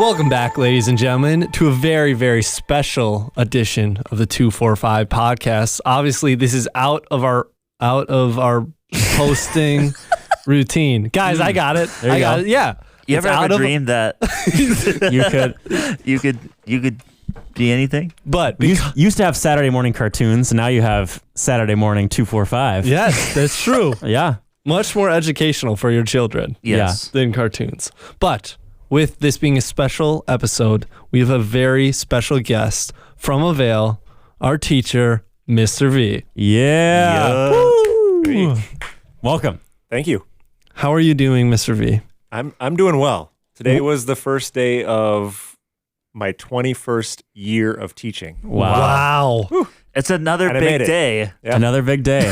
Welcome back, ladies and gentlemen, to a very, very special edition of the 245 podcast. Obviously, this is out of our posting routine. Guys, I got it. There you go. Yeah. You ever have a dream that you could be anything? But you used to have Saturday morning cartoons, and now you have Saturday morning 245. yes, that's true. Yeah. Much more educational for your children. Yes. Than cartoons. But with this being a special episode, we have a very special guest from Avail, our teacher, Mr. V. Yeah. Great. Welcome. Thank you. How are you doing, Mr. V? I'm doing well. Today was the first day of my 21st year of teaching. Wow. It's another And I big made it. day. Yeah. Another big day.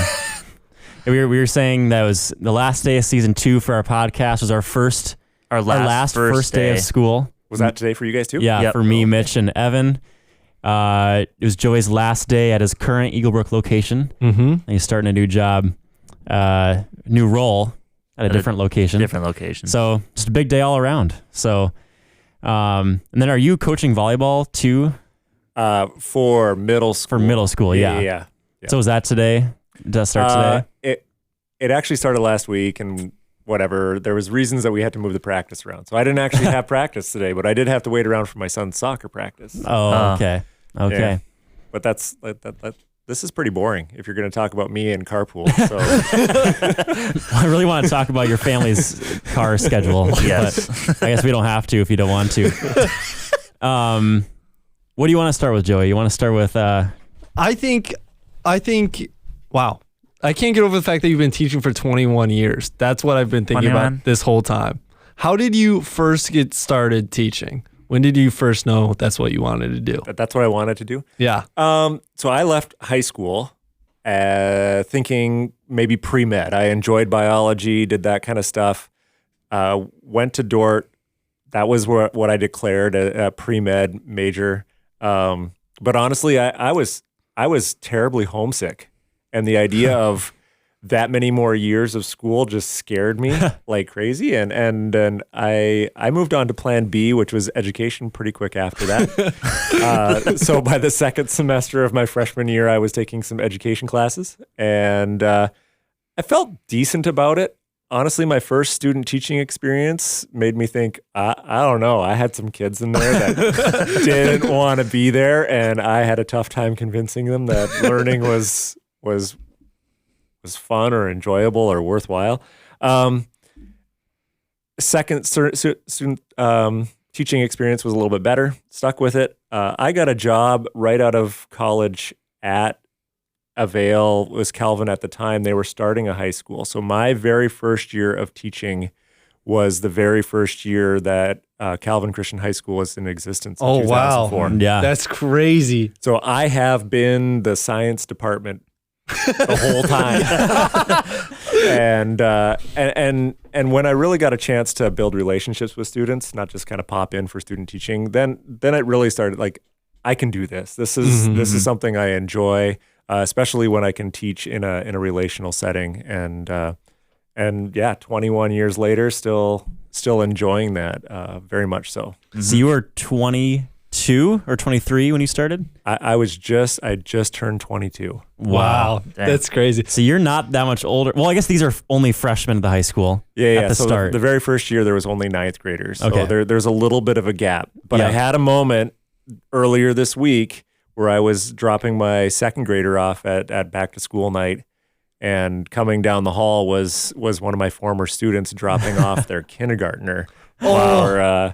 we were saying that was the last day of season 2 for our podcast. Was our last first day of school. Was that today for you guys too? Yeah, Yep. for me, Mitch, and Evan. It was Joey's last day at his current Eagle Brook location. Mm-hmm. And he's starting a new job, new role at a different location. Different location. So just a big day all around. So, and then are you coaching volleyball too? For middle school. For middle school, yeah. Yeah. So was that today? Did that start today? It actually started last week, and whatever. There was reasons that we had to move the practice around. So I didn't actually have practice today, but I did have to wait around for my son's soccer practice. Oh, okay. Okay. Yeah. But this is pretty boring if you're going to talk about me and carpool. So I really want to talk about your family's car schedule. Yes. But I guess we don't have to if you don't want to. What do you want to start with, Joey? You want to start with... I think, wow. I can't get over the fact that you've been teaching for 21 years. That's what I've been thinking 21? about this whole time. How did you first get started teaching? When did you first know that's what you wanted to do? that's what I wanted to do. Yeah. So I left high school thinking maybe pre-med. I enjoyed biology, did that kind of stuff. Went to Dort. That was what I declared a pre-med major. But honestly, I was terribly homesick. And the idea of that many more years of school just scared me like crazy. And then I moved on to plan B, which was education, pretty quick after that. So by the second semester of my freshman year, I was taking some education classes, and I felt decent about it. Honestly, my first student teaching experience made me think, I don't know, I had some kids in there that didn't want to be there, and I had a tough time convincing them that learning was fun or enjoyable or worthwhile. Second student teaching experience was a little bit better. Stuck with it. I got a job right out of college at Avail. It was Calvin at the time. They were starting a high school. So my very first year of teaching was the very first year that Calvin Christian High School was in existence in 2004. Wow. Yeah. That's crazy. So I have been the science department the whole time. and when I really got a chance to build relationships with students, not just kind of pop in for student teaching, then it really started like, I can do this. This is something I enjoy, especially when I can teach in a relational setting. And yeah, 21 years later, still enjoying that very much so. So you were 22 or 23 when you started? I just turned 22. Wow. Dang. That's crazy. So you're not that much older. Well, I guess these are only freshmen at the high school. Yeah. At the So start. the very first year, there was only ninth graders. So Okay. there's a little bit of a gap. But Yeah. I had a moment earlier this week where I was dropping my second grader off at back to school night, and coming down the hall was one of my former students dropping off their kindergartner for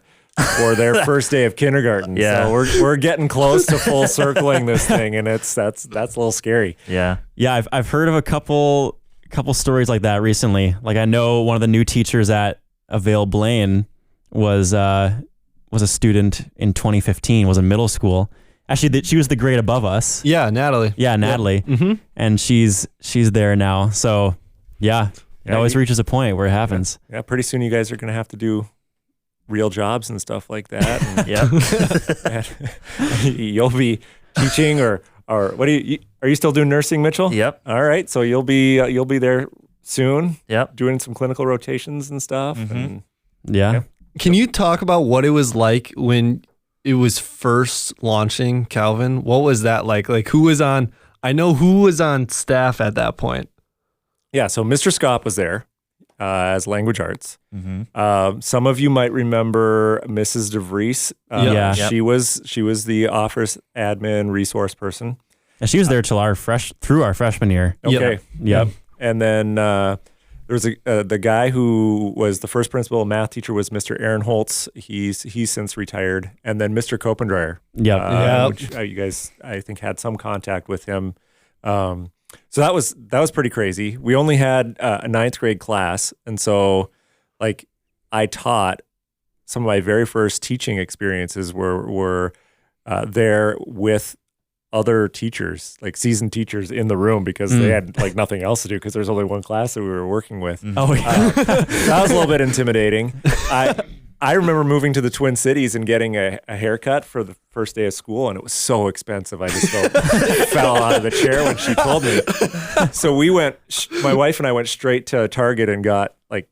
their first day of kindergarten. Yeah. So we're getting close to full circling this thing, and that's a little scary. Yeah. Yeah, I've heard of a couple stories like that recently. Like I know one of the new teachers at Avail Blaine was a student in 2015, was in middle school. Actually, she was the grade above us. Yeah, Natalie. Yeah, Natalie. Mm-hmm. And she's there now. So yeah, it Yeah, always reaches a point where it happens. Yeah, pretty soon you guys are going to have to do real jobs and stuff like that. And Yep. you'll be teaching or what are you still doing nursing, Mitchell? Yep. All right, so you'll be there soon. Yep. Doing some clinical rotations and stuff. Mhm. And Yeah. Can you talk about what it was like when it was first launching, Calvin? What was that like? Like who was on, I know who was on staff at that point. Yeah, so Mr. Scott was there as language arts. Some of you might remember Mrs. DeVries. Yeah. She was the office admin resource person. And she was there till through our freshman year. Okay. Yep. And then there was the guy who was the first principal math teacher was Mr. Aaron Holtz. He's since retired. And then Mr. Kopendreyer. Yep. Which you guys, I think, had some contact with him. So that was pretty crazy. We only had a 9th grade class. And so like I taught some of my very first teaching experiences were there with other teachers, like seasoned teachers in the room because they had like nothing else to do because there's only one class that we were working with. Oh, yeah. That was a little bit intimidating. I remember moving to the Twin Cities and getting a haircut for the first day of school, and it was so expensive. I just fell out of the chair when she told me. So we went, my wife and I went straight to Target and got like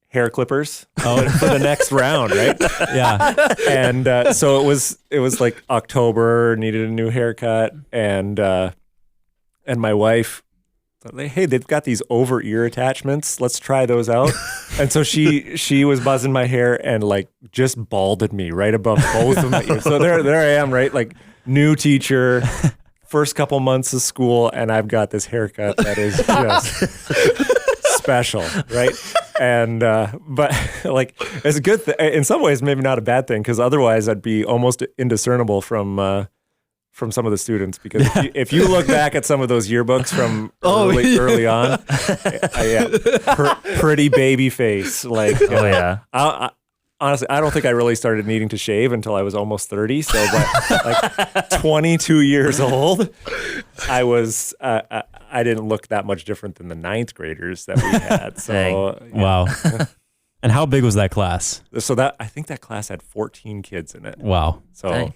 hair clippers for the next round, right? Yeah. And so it was like October, needed a new haircut, and my wife thought, hey, they've got these over ear attachments. Let's try those out. And so she was buzzing my hair and like just balded me right above both of my ears. So there I am, right? Like new teacher, first couple months of school, and I've got this haircut that is just special, right? And but like it's a good thing in some ways, maybe not a bad thing, because otherwise I'd be almost indiscernible from some of the students, because if you look back at some of those yearbooks from early on, pretty baby face, like honestly, I don't think I really started needing to shave until I was almost 30. So, but like 22 years old, I was I didn't look that much different than the 9th graders that we had. So wow. And how big was that class? So I think that class had 14 kids in it. Wow. So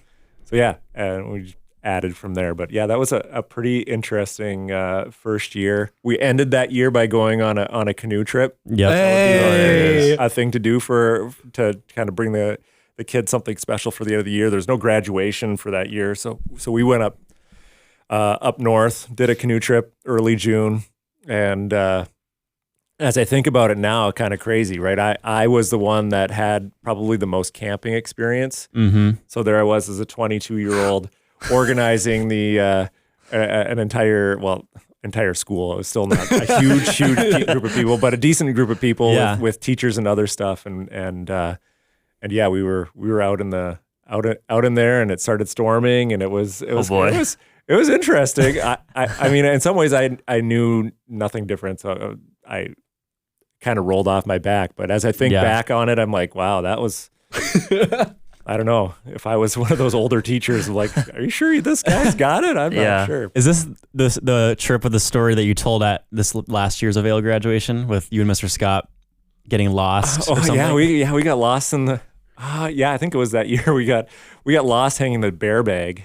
yeah, and we added from there. But yeah, that was a pretty interesting first year. We ended that year by going on a canoe trip. Yep. Hey. A thing to do to kind of bring the kids something special for the end of the year. There's no graduation for that year, so we went up north, did a canoe trip early June, and as I think about it now, kind of crazy, right? I was the one that had probably the most camping experience. Mm-hmm. So there I was as a 22-year-old organizing an entire school. It was still not a huge group of people, but a decent group of people with teachers and other stuff. And yeah, we were out in there, and it started storming, and it was interesting. I mean, in some ways, I knew nothing different, so I kind of rolled off my back. But as I think back on it, I'm like, wow, that was. I don't know if I was one of those older teachers, like, are you sure this guy's got it? I'm not sure. Is this the trip of the story that you told at this last year's Avail graduation with you and Mr. Scott getting lost? Yeah, we got lost in the. I think it was that year we got lost hanging the bear bag,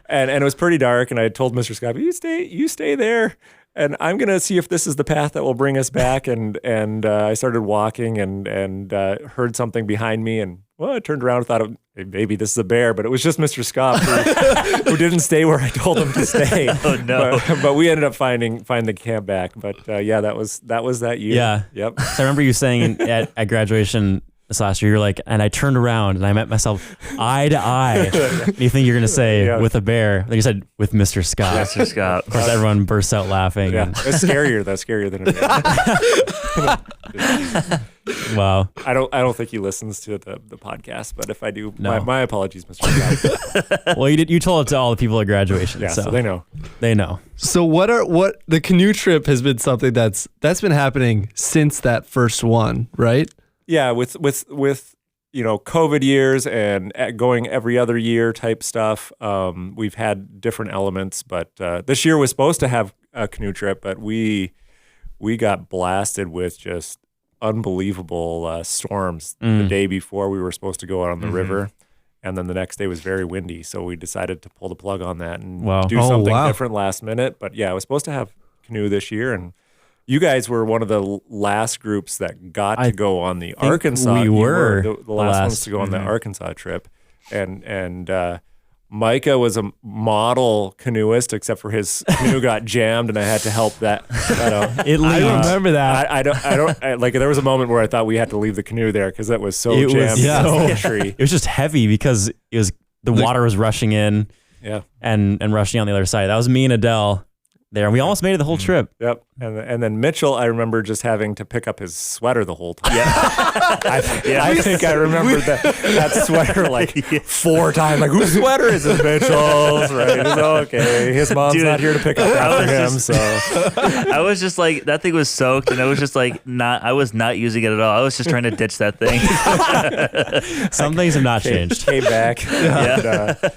and it was pretty dark. And I told Mr. Scott, you stay there. And I'm gonna see if this is the path that will bring us back. And I started walking and heard something behind me, and I turned around and thought maybe this is a bear, but it was just Mr. Scott who didn't stay where I told him to stay. Oh no! But we ended up finding the camp back. But that was that year. Yeah. Yep. So I remember you saying at graduation this last year, you're like, and I turned around and I met myself eye to eye. You think you're gonna say with a bear? Like you said, with Mr. Scott. Mr. Scott. Of course, everyone bursts out laughing. Yeah, it's scarier. That's scarier than a bear. Wow. I don't think he listens to the podcast, but if I do, my apologies, Mr. Scott. Well, you told it to all the people at graduation. Yeah, so they know. They know. So what the canoe trip has been something that's been happening since that first one, right? Yeah, with COVID years and going every other year type stuff, we've had different elements. But this year was supposed to have a canoe trip, but we got blasted with just unbelievable storms the day before we were supposed to go out on the river, and then the next day was very windy. So we decided to pull the plug on that and do something different last minute. But yeah, I was supposed to have canoe this year, and you guys were one of the last groups that got to go on the think Arkansas. we You were the last ones to go on the Arkansas trip, and Micah was a model canoeist, except for his canoe got jammed, and I had to help that out. I remember that. I don't like. There was a moment where I thought we had to leave the canoe there because it was so It was jammed. so- against the tree. It was just heavy because the water was rushing in Yeah. and rushing on the other side. That was me and Adele there. And we almost made it the whole trip. Yep. And then Mitchell, I remember just having to pick up his sweater the whole time. I think I remember that sweater like 4 times. Like, whose sweater is it? Mitchell's, right? It's okay. His mom's not here to pick up after him. So I was just like, that thing was soaked, and I was just like, I was not using it at all. I was just trying to ditch that thing. Some things have not changed. came back. Yeah. And,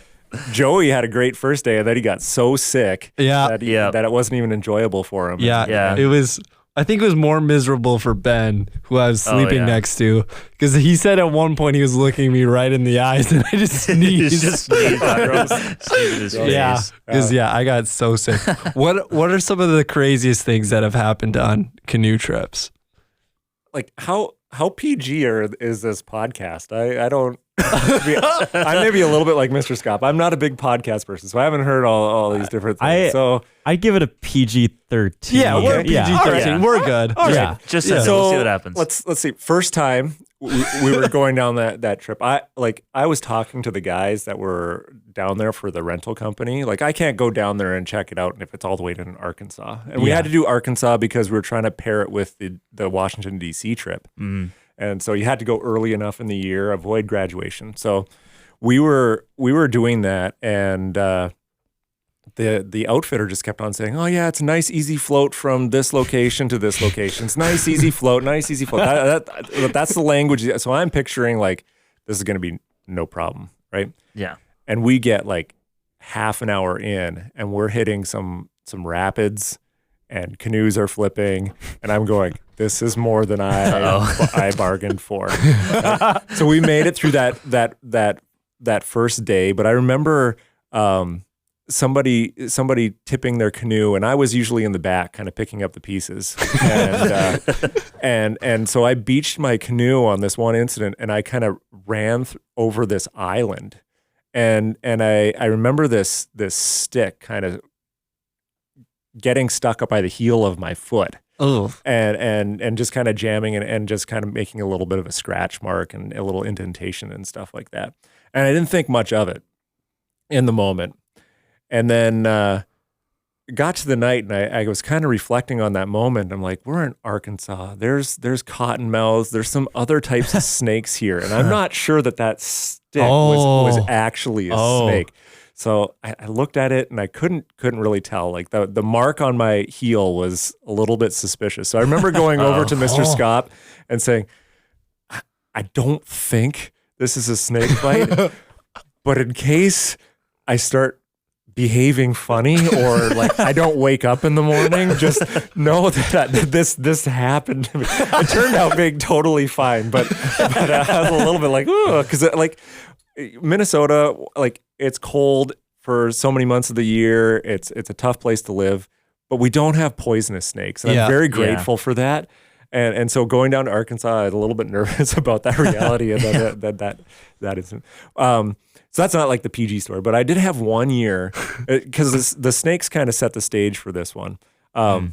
Joey had a great first day, and then he got so sick that it wasn't even enjoyable for him. Yeah. It was. I think it was more miserable for Ben, who I was sleeping next to, because he said at one point he was looking me right in the eyes, and I just sneezed. Just sneezed on his face. Yeah, because I got so sick. What are some of the craziest things that have happened on canoe trips? Like how PG is this podcast? I don't. I'm maybe a little bit like Mr. Scott. I'm not a big podcast person, so I haven't heard all these different things. I give it a PG-13. Yeah, we're PG-13. Yeah. We're good. All right. Yeah. Just we'll see what happens. Let's see. First time we were going down that trip. I was talking to the guys that were down there for the rental company. Like, I can't go down there and check it out if it's all the way to Arkansas. And we had to do Arkansas because we were trying to pair it with the Washington D.C. trip. Mm-hmm. And so you had to go early enough in the year, avoid graduation. So we were doing that, and the outfitter just kept on saying, "Oh yeah, it's a nice easy float from this location to this location. It's nice easy float, nice easy float." That's the language. So I'm picturing like this is going to be no problem, right? Yeah. And we get like half an hour in, and we're hitting some rapids, and canoes are flipping, and I'm going, this is more than I bargained for. So we made it through that first day, but I remember somebody tipping their canoe, and I was usually in the back, kind of picking up the pieces, and so I beached my canoe on this one incident, and I kind of ran over this island, and I remember this stick kind of getting stuck up by the heel of my foot. Oh, and just kind of jamming and just kind of making a little bit of a scratch mark and a little indentation and stuff like that. And I didn't think much of it in the moment. And then got to the night, and I was kind of reflecting on that moment. I'm like, we're in Arkansas. There's cottonmouths. There's some other types of snakes here, and I'm not sure that stick was actually a snake. So I looked at it, and I couldn't really tell. Like the mark on my heel was a little bit suspicious. So I remember going over to Mr. Scott and saying, "I don't think this is a snake bite, but in case I start behaving funny or like I don't wake up in the morning, just know that this happened to me." It turned out being totally fine, but I was a little bit like, ooh, because like Minnesota, like it's cold for so many months of the year. It's a tough place to live, but we don't have poisonous snakes, and I'm very grateful for that. And so going down to Arkansas, I was a little bit nervous about that reality and that incident. So that's not like the PG story, but I did have one year because the snakes kind of set the stage for this one. You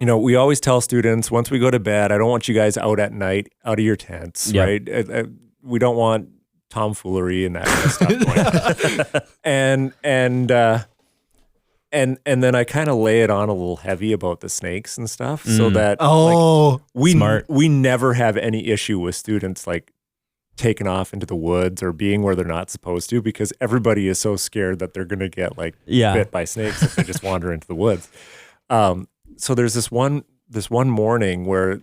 know, we always tell students, once we go to bed, I don't want you guys out at night, out of your tents, right? We don't want tomfoolery and that kind of stuff going on. And then I kind of lay it on a little heavy about the snakes and stuff, so that like, we never have any issue with students like taken off into the woods or being where they're not supposed to, because everybody is so scared that they're going to get like bit by snakes if they just wander into the woods. So there's this one morning where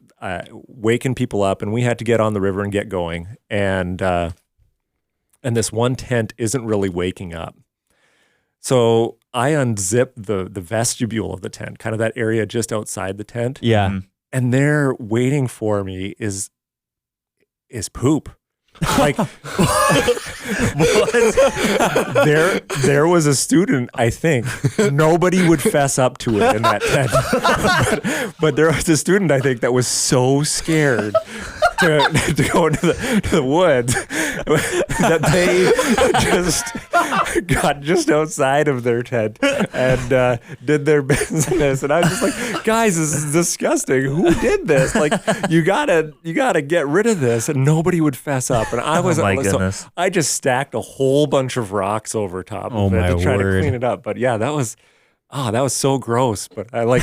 waking people up, and we had to get on the river and get going, and this one tent isn't really waking up. So I unzip the vestibule of the tent, kind of that area just outside the tent. Yeah. And there waiting for me is poop. Like there was a student, I think, nobody would fess up to it in that tent. but there was a student, I think, that was so scared to go into the woods that they just got just outside of their tent and did their business. And I was just like, guys, this is disgusting. Who did this? Like, you gotta get rid of this. And nobody would fess up. And I was, Oh my goodness. so I just stacked a whole bunch of rocks over top of it to try to clean it up. But yeah, that was so gross. But I like,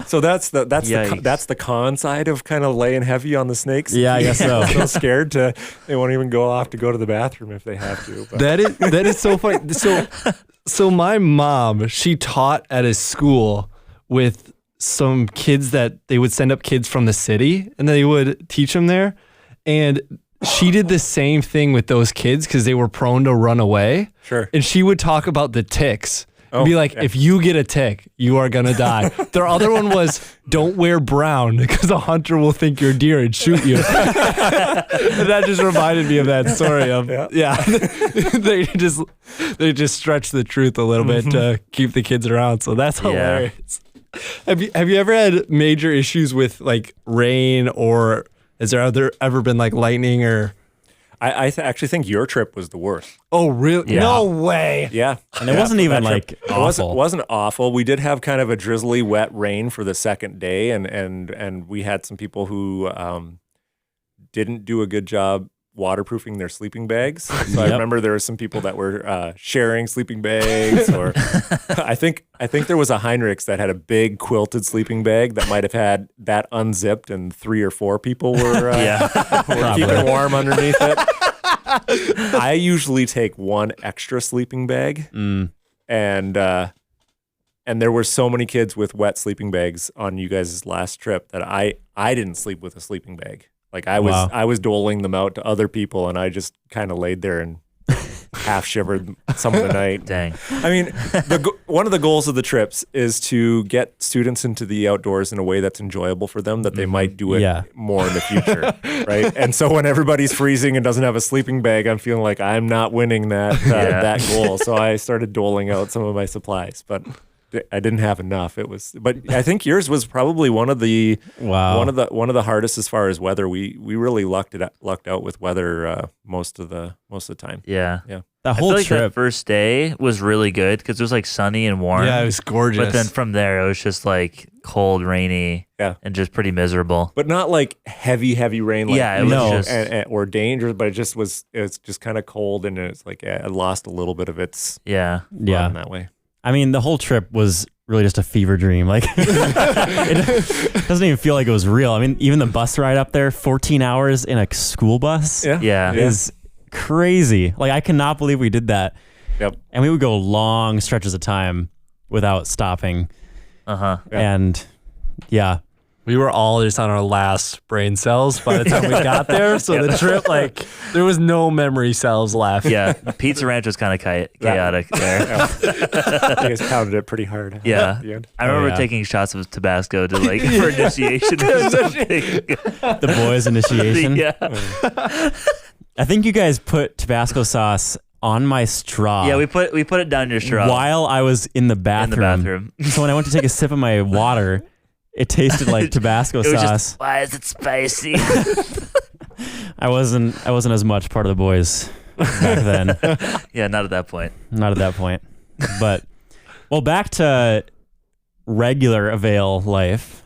so that's the con side of kind of laying heavy on the snakes. Yeah, I guess so. So scared they won't even go off to go to the bathroom if they have to. But. That is so funny. So my mom, she taught at a school with some kids that they would send up kids from the city and they would teach them there. And she did the same thing with those kids because they were prone to run away. Sure. And she would talk about the ticks. And be like, if you get a tick, you are going to die. Their other one was, don't wear brown because a hunter will think you're deer and shoot you. And that just reminded me of that story of, they just stretch the truth a little bit to keep the kids around. So that's hilarious. Have you ever had major issues with like rain, or has there ever been like lightning or... I actually think your trip was the worst. Oh, really? Yeah. No way. Yeah. And it wasn't even like awful. It wasn't awful. We did have kind of a drizzly, wet rain for the second day, and we had some people who didn't do a good job waterproofing their sleeping bags. So I remember there were some people that were sharing sleeping bags, or I think there was a Heinrichs that had a big quilted sleeping bag that might have had that unzipped, and 3 or 4 people were keeping warm underneath it. I usually take one extra sleeping bag, and there were so many kids with wet sleeping bags on you guys' last trip that I didn't sleep with a sleeping bag. Like I was doling them out to other people, and I just kind of laid there and half shivered some of the night. Dang. I mean, one of the goals of the trips is to get students into the outdoors in a way that's enjoyable for them, that they might do it more in the future, right? And so when everybody's freezing and doesn't have a sleeping bag, I'm feeling like I'm not winning that goal. So I started doling out some of my supplies, but I didn't have enough. But I think yours was probably one of the hardest as far as weather. We really lucked out with weather most of the time. Yeah. That I whole feel like trip. that first day was really good because it was like sunny and warm. Yeah, it was gorgeous. But then from there, it was just like cold, rainy, and just pretty miserable. But not like heavy rain. Like, it was just or dangerous. But it's just kind of cold, and it's like it lost a little bit of its fun that way. I mean, the whole trip was really just a fever dream. Like, it doesn't even feel like it was real. I mean, even the bus ride up there, 14 hours in a school bus is crazy. Like, I cannot believe we did that. Yep. And we would go long stretches of time without stopping. And we were all just on our last brain cells by the time we got there. So the trip, like, there was no memory cells left. Yeah, Pizza Ranch was kind of chaotic there. You guys pounded it pretty hard. Yeah. At the end. I remember taking shots of Tabasco to like for initiation or something. the boys' initiation. Yeah. I think you guys put Tabasco sauce on my straw. Yeah, we put it down your straw while I was in the bathroom. So when I went to take a sip of my water, it tasted like Tabasco sauce. Just, why is it spicy? I wasn't as much part of the boys back then. Yeah, not at that point. Not at that point. But well, back to regular Avail life.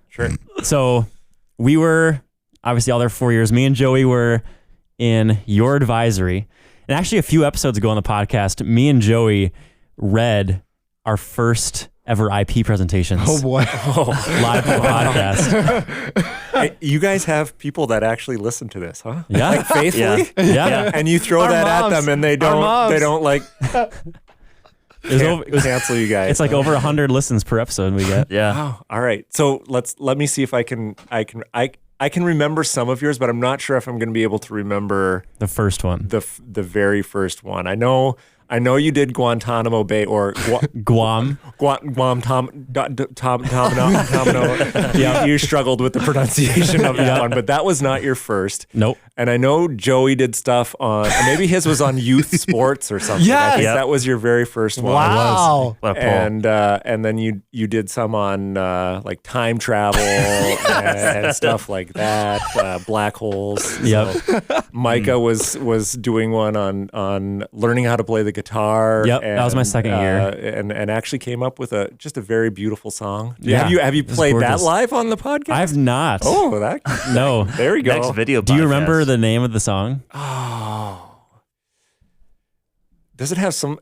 Sure. So we were obviously all there 4 years. Me and Joey were in your advisory. And actually a few episodes ago on the podcast, me and Joey read our first ever IP presentations. Oh boy. Live on the podcast. Hey, you guys have people that actually listen to this, huh? Yeah. Like faithfully? Yeah. And you throw Our that moms. at them, and they don't like It was cancel you guys. It's like over 100 listens per episode we get. Yeah. Wow. All right. So let me see if I can remember some of yours, but I'm not sure if I'm going to be able to remember The first one. the very first one. I know you did Guantanamo Bay or Guam. Guam Yeah, you struggled with the pronunciation of that one, but that was not your first. Nope. And I know Joey did stuff on, maybe his was on youth sports or something. Yes. I think Yep. that was your very first one. Wow. What a pull. And then you did some on like time travel and stuff like that, black holes. Yep. So Micah was doing one on learning how to play the guitar. Yep, that was my second year. and actually came up with just a very beautiful song. Yeah, Have you it was played that gorgeous. live on the podcast? I've not. Oh, that No. there we go. Next video. Do you podcast. remember the name of the song? Oh. Does it have some?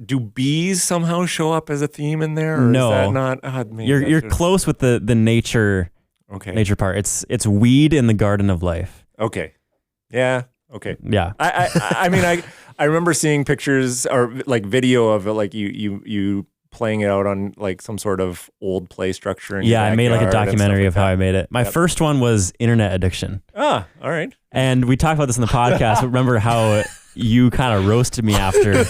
Do bees somehow show up as a theme in there? Or No. is that not? Oh, man, You're close with the nature okay. part. It's weed in the garden of life. Okay. Yeah. Okay. Yeah. I mean I remember seeing pictures or like video of it, like you playing it out on like some sort of old play structure. In your I made like a backyard and documentary stuff of how I made it. My Yep. first one was internet addiction. All right. And we talked about this in the podcast. But remember how you kind of roasted me after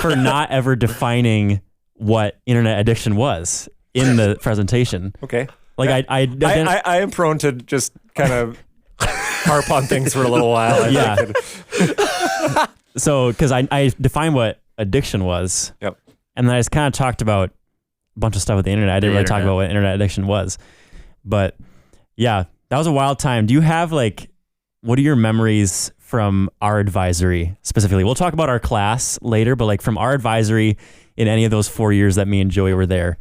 for not ever defining what internet addiction was in the presentation. Okay. Like I didn't- I am prone to just kind of harp on things for a little while. I Yeah. think. So, because I defined what addiction was. Yep. And then I just kind of talked about a bunch of stuff with the internet. I didn't The really talk internet. about what internet addiction was. But yeah, that was a wild time. Do you have what are your memories from our advisory specifically? We'll talk about our class later, but like from our advisory in any of those 4 years that me and Joey were there,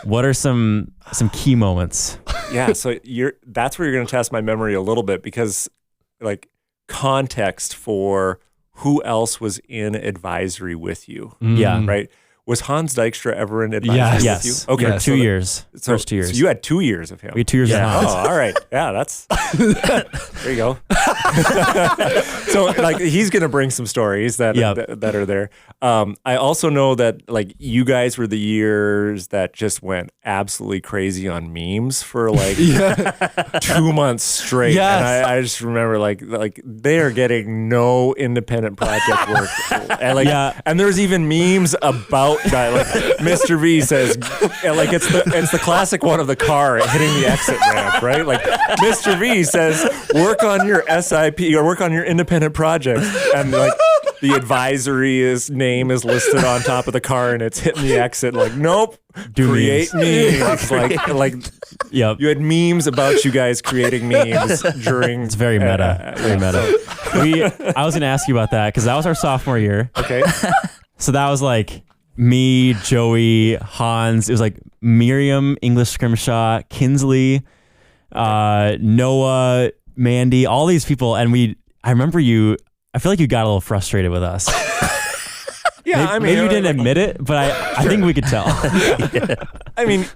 what are some key moments? Yeah, so that's where you're going to test my memory a little bit, because like context for who else was in advisory with you, Yeah. right? Was Hans Dykstra ever in advisory Yes. with Yes. you? Okay, Yeah, Yes. 2 years. so, First 2 years. So you had 2 years of him. We had 2 years Yeah. of Hans. Oh, all right. Yeah, that's there you go. So like he's gonna bring some stories that Yep. that are there. I also know that like you guys were the years that just went absolutely crazy on memes for like 2 months straight. Yes. And I just remember like they are getting no independent project work. And like Yeah. and there's even memes about that. Like Mr. V says, and like it's the classic one of the car hitting the exit ramp, right? Like Mr. V says, work on your SIP or work on your independent projects, and like the advisory name is listed on top of the car, and it's hitting the exit. Like, nope, Do create memes. like Yep. you had memes about you guys creating memes during. It's very meta. Very meta. I was going to ask you about that because that was our sophomore year. Okay. So that was like me, Joey, Hans. It was like Miriam, English Scrimshaw, Kinsley, Noah, Mandy, all these people. And I remember I feel like you got a little frustrated with us. Yeah, Maybe you didn't admit it, but I think we could tell. I mean,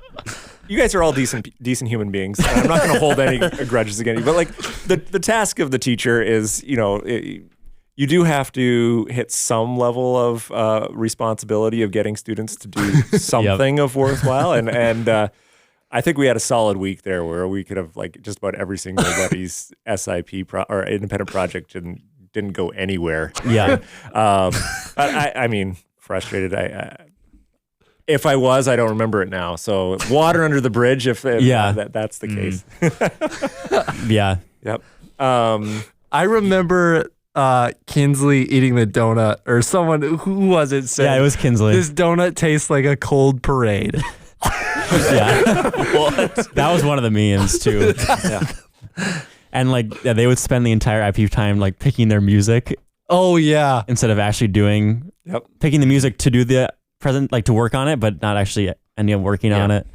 you guys are all decent human beings. And I'm not going to hold any grudges against you. But like the task of the teacher is, you do have to hit some level of responsibility of getting students to do something of worthwhile. And I think we had a solid week there where we could have like just about every single buddy's SIP or independent project didn't go anywhere. Yeah. I mean, frustrated. If I was, I don't remember it now. So water under the bridge. If Yeah. that's the case. Yeah. Yep. I remember Kinsley eating the donut, or someone, who was it, said, Yeah, it was Kinsley. this donut tastes like a cold parade. Yeah. That was one of the memes too. Yeah. And they would spend the entire IP time like picking their music Oh, yeah. instead of actually picking the music to do the present, like to work on it, but not actually ending up working on it.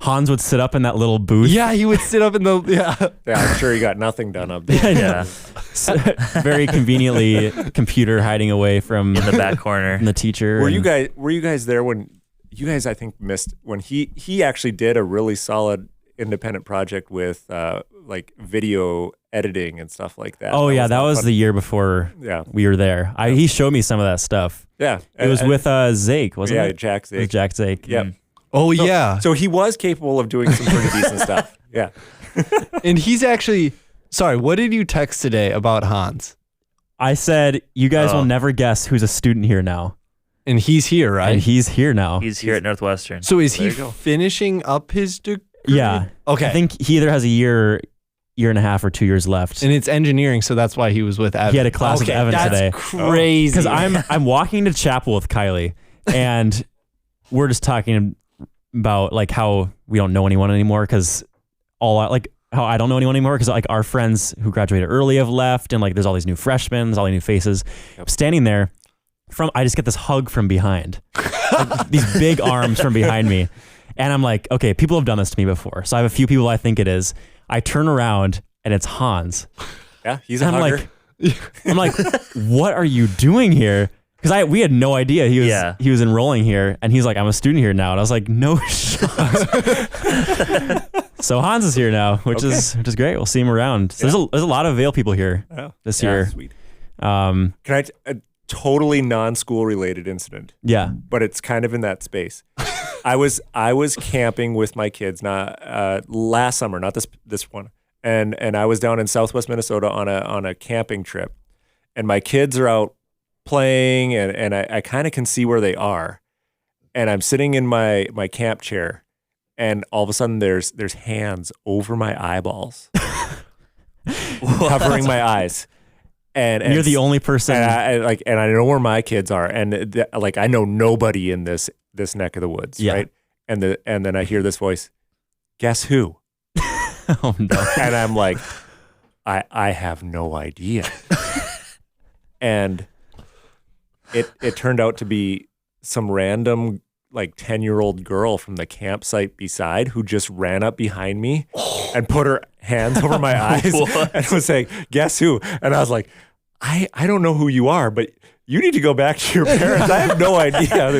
Hans would sit up in that little booth. Yeah, he would sit up in the, Yeah, I'm sure he got nothing done up there. Yeah, Very conveniently, computer hiding away from in the back corner. the teacher. Were and- you guys there when you guys, I think, missed when he actually did a really solid independent project with like video editing and stuff like that. Oh yeah, that was fun. the year before Yeah. we were there. He showed me some of that stuff. Yeah. It was with Zake, wasn't yeah, it? Jack It was Zake. Jack Zake. Yeah. Oh, yeah. So he was capable of doing some pretty decent stuff. Yeah. And he's actually, sorry, what did you text today about Hans? I said, you guys will never guess who's a student here now. And he's here, right? And he's here now. He's here at Northwestern. So is he There you go. finishing up his degree? Yeah. Okay. I think he either has a year year and a half or 2 years left. And it's engineering, so that's why he was with Evan. He had a class with Evan today. That's crazy. Because I'm walking to chapel with Kylie, and we're just talking about like how we don't know anyone anymore, because how I don't know anyone anymore, because like our friends who graduated early have left, and like there's all these new freshmen, there's all these new faces. Yep. Standing there, I just get this hug from behind, like, these big arms from behind me, and I'm like, okay, people have done this to me before, so I have a few people I think it is. I turn around and it's Hans. Yeah, he's a hugger. I'm like, what are you doing here? Because we had no idea he was enrolling here, and he's like, I'm a student here now, and I was like, no shot. So Hans is here now, which is great. We'll see him around. So there's a lot of Vail people here this year. Sweet. Can I a totally non-school related incident? Yeah, but it's kind of in that space. I was camping with my kids last summer, not this one, and I was down in Southwest Minnesota on a camping trip, and my kids are out playing, and I kind of can see where they are, and I'm sitting in my camp chair, and all of a sudden there's hands over my eyeballs, covering my eyes. And you're the only person. And I know where my kids are, and I know nobody in this neck of the woods, right? And then I hear this voice, guess who? Oh no! And I'm like, I have no idea. And it turned out to be some random 10-year-old girl from the campsite beside, who just ran up behind me and put her hands over my eyes and was saying, guess who? And I was like, I don't know who you are, but you need to go back to your parents. I have no idea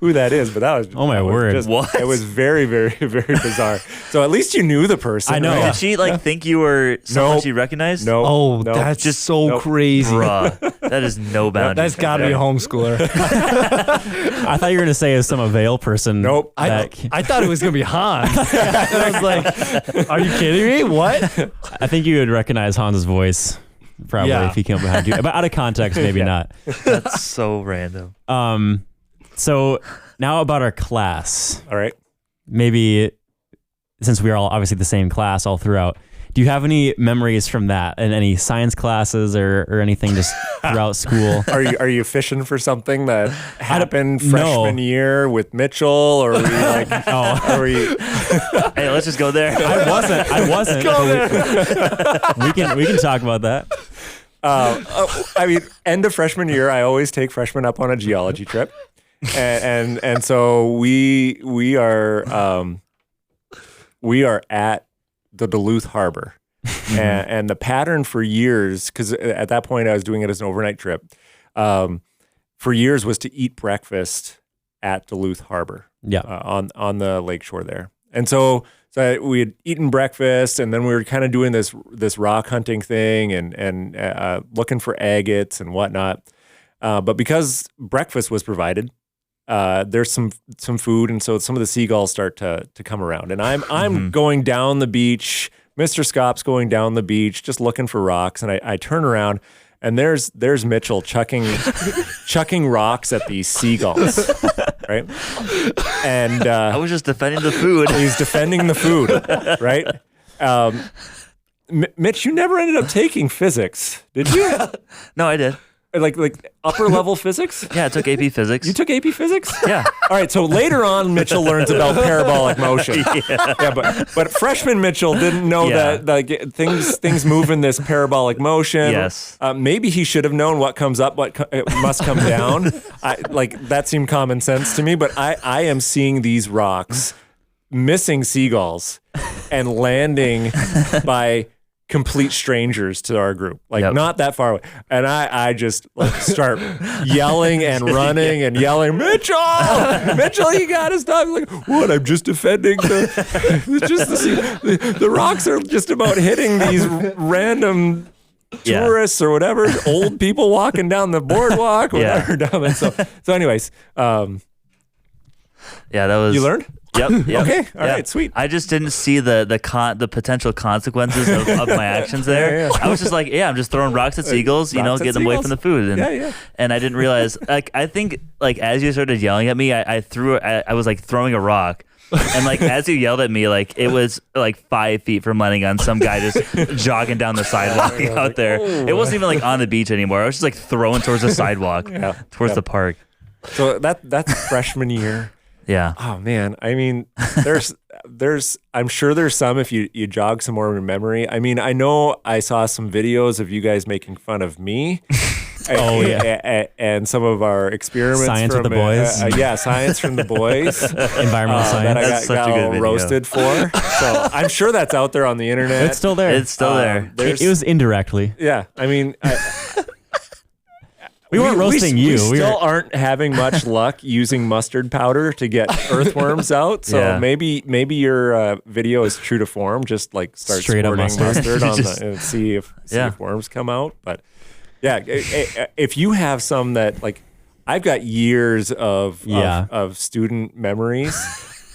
who that is, but that was, oh my word. It was very, very, very bizarre. So at least you knew the person. I know. Right? Did she think you were someone she recognized? No. Oh, that's just so crazy. Bruh, that is no boundary. That's got to be a homeschooler. I thought you were going to say as some Vail person. Nope. I thought it was going to be Hans. I was like, are you kidding me? What? I think you would recognize Hans's voice. Probably if he came up behind you, but out of context, maybe not. That's so random. So now about our class. All right. Maybe since we are all obviously the same class all throughout, do you have any memories from that and any science classes or anything just throughout school? Are you fishing for something that happened freshman year with Mitchell, or are we are we? Hey, let's just go there. I wasn't. Go there. We can talk about that. I mean, end of freshman year, I always take freshmen up on a geology trip, and so we are at the Duluth Harbor, and the pattern for years, because at that point I was doing it as an overnight trip, for years was to eat breakfast at Duluth Harbor, on the lakeshore there, and so we had eaten breakfast, and then we were kind of doing this rock hunting thing and looking for agates and whatnot. But because breakfast was provided, there's some food, and so some of the seagulls start to come around. And I'm going down the beach. Mr. Scott's going down the beach, just looking for rocks. And I turn around, and there's Mitchell chucking rocks at these seagulls, right? And I was just defending the food. He's defending the food, right? Mitch, you never ended up taking physics, did you? No, I did. Like upper level physics? Yeah, I took AP Physics. You took AP Physics? Yeah. All right, so later on, Mitchell learns about parabolic motion. Yeah, but freshman Mitchell didn't know that things move in this parabolic motion. Yes. Maybe he should have known what comes up, must come down. That seemed common sense to me, but I am seeing these rocks missing seagulls and landing by complete strangers to our group, not that far away. And I just start yelling and running and yelling, Mitchell, you gotta stop. Like, what? I'm just defending the rocks are just about hitting these random tourists or whatever, old people walking down the boardwalk, whatever. So anyways, that was. You learned? Yep. Okay. All right. Sweet. I just didn't see the potential consequences of my actions there. Yeah. I was just like, I'm just throwing rocks at seagulls, Rocks at getting them away seagulls. from the food. And, and I didn't realize, like, I think, like, as you started yelling at me, I was like throwing a rock. And like as you yelled at me, like it was like 5 feet from landing on some guy just jogging down the sidewalk out there. It wasn't even like on the beach anymore. I was just like throwing towards the sidewalk, towards the park. So that's freshman year. Yeah. Oh man. I mean, I'm sure there's some if you jog some more in memory. I mean, I know I saw some videos of you guys making fun of me. And some of our experiments. Science from, with the boys. Science from the boys. Environmental That I science. got such a good video. roasted for. So I'm sure that's out there on the internet. It's still there. It's still there. It was indirectly. Yeah. I mean, We weren't roasting you. We We still were- aren't having much luck using mustard powder to get earthworms out. So Yeah. maybe your video is true to form. Just like start Straight up squirting mustard. on and see if worms come out. But yeah, if you have some that like, I've got years of student memories.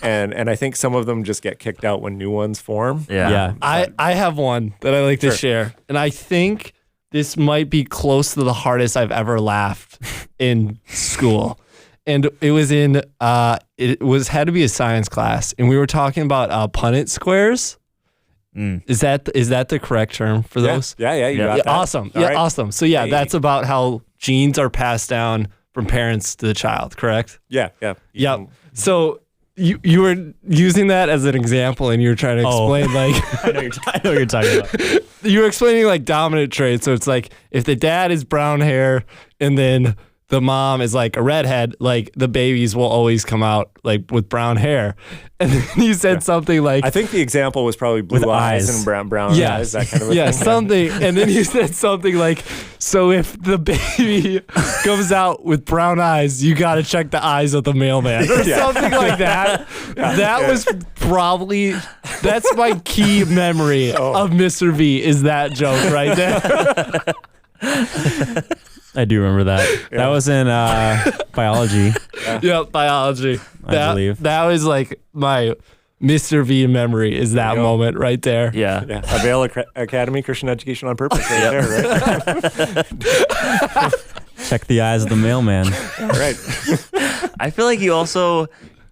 And I think some of them just get kicked out when new ones form. Yeah. I have one that I like to share, and I think this might be close to the hardest I've ever laughed in school. And it was had to be a science class, and we were talking about Punnett squares. Is that the correct term for those? Yeah, you got that. Awesome. All right. Awesome. So that's about how genes are passed down from parents to the child, correct? Yeah. Yep. So you were using that as an example, and you were trying to explain like I know what you're talking about. you were explaining like dominant traits. So it's like if the dad is brown hair and then the mom is like a redhead, like the babies will always come out like with brown hair. And then you said something like, I think the example was probably blue eyes and brown eyes, that kind of a thing. something. And then you said something like, so if the baby comes out with brown eyes, you got to check the eyes of the mailman or something like that. That was probably, that's my key memory of Mr. V is that joke right there. I do remember that. That was in biology. Yep, biology. I believe. That was like my Mr. V memory is that moment right there. Yeah. Avail Academy Christian Education on Purpose right there, right? Check the eyes of the mailman. All right. I feel like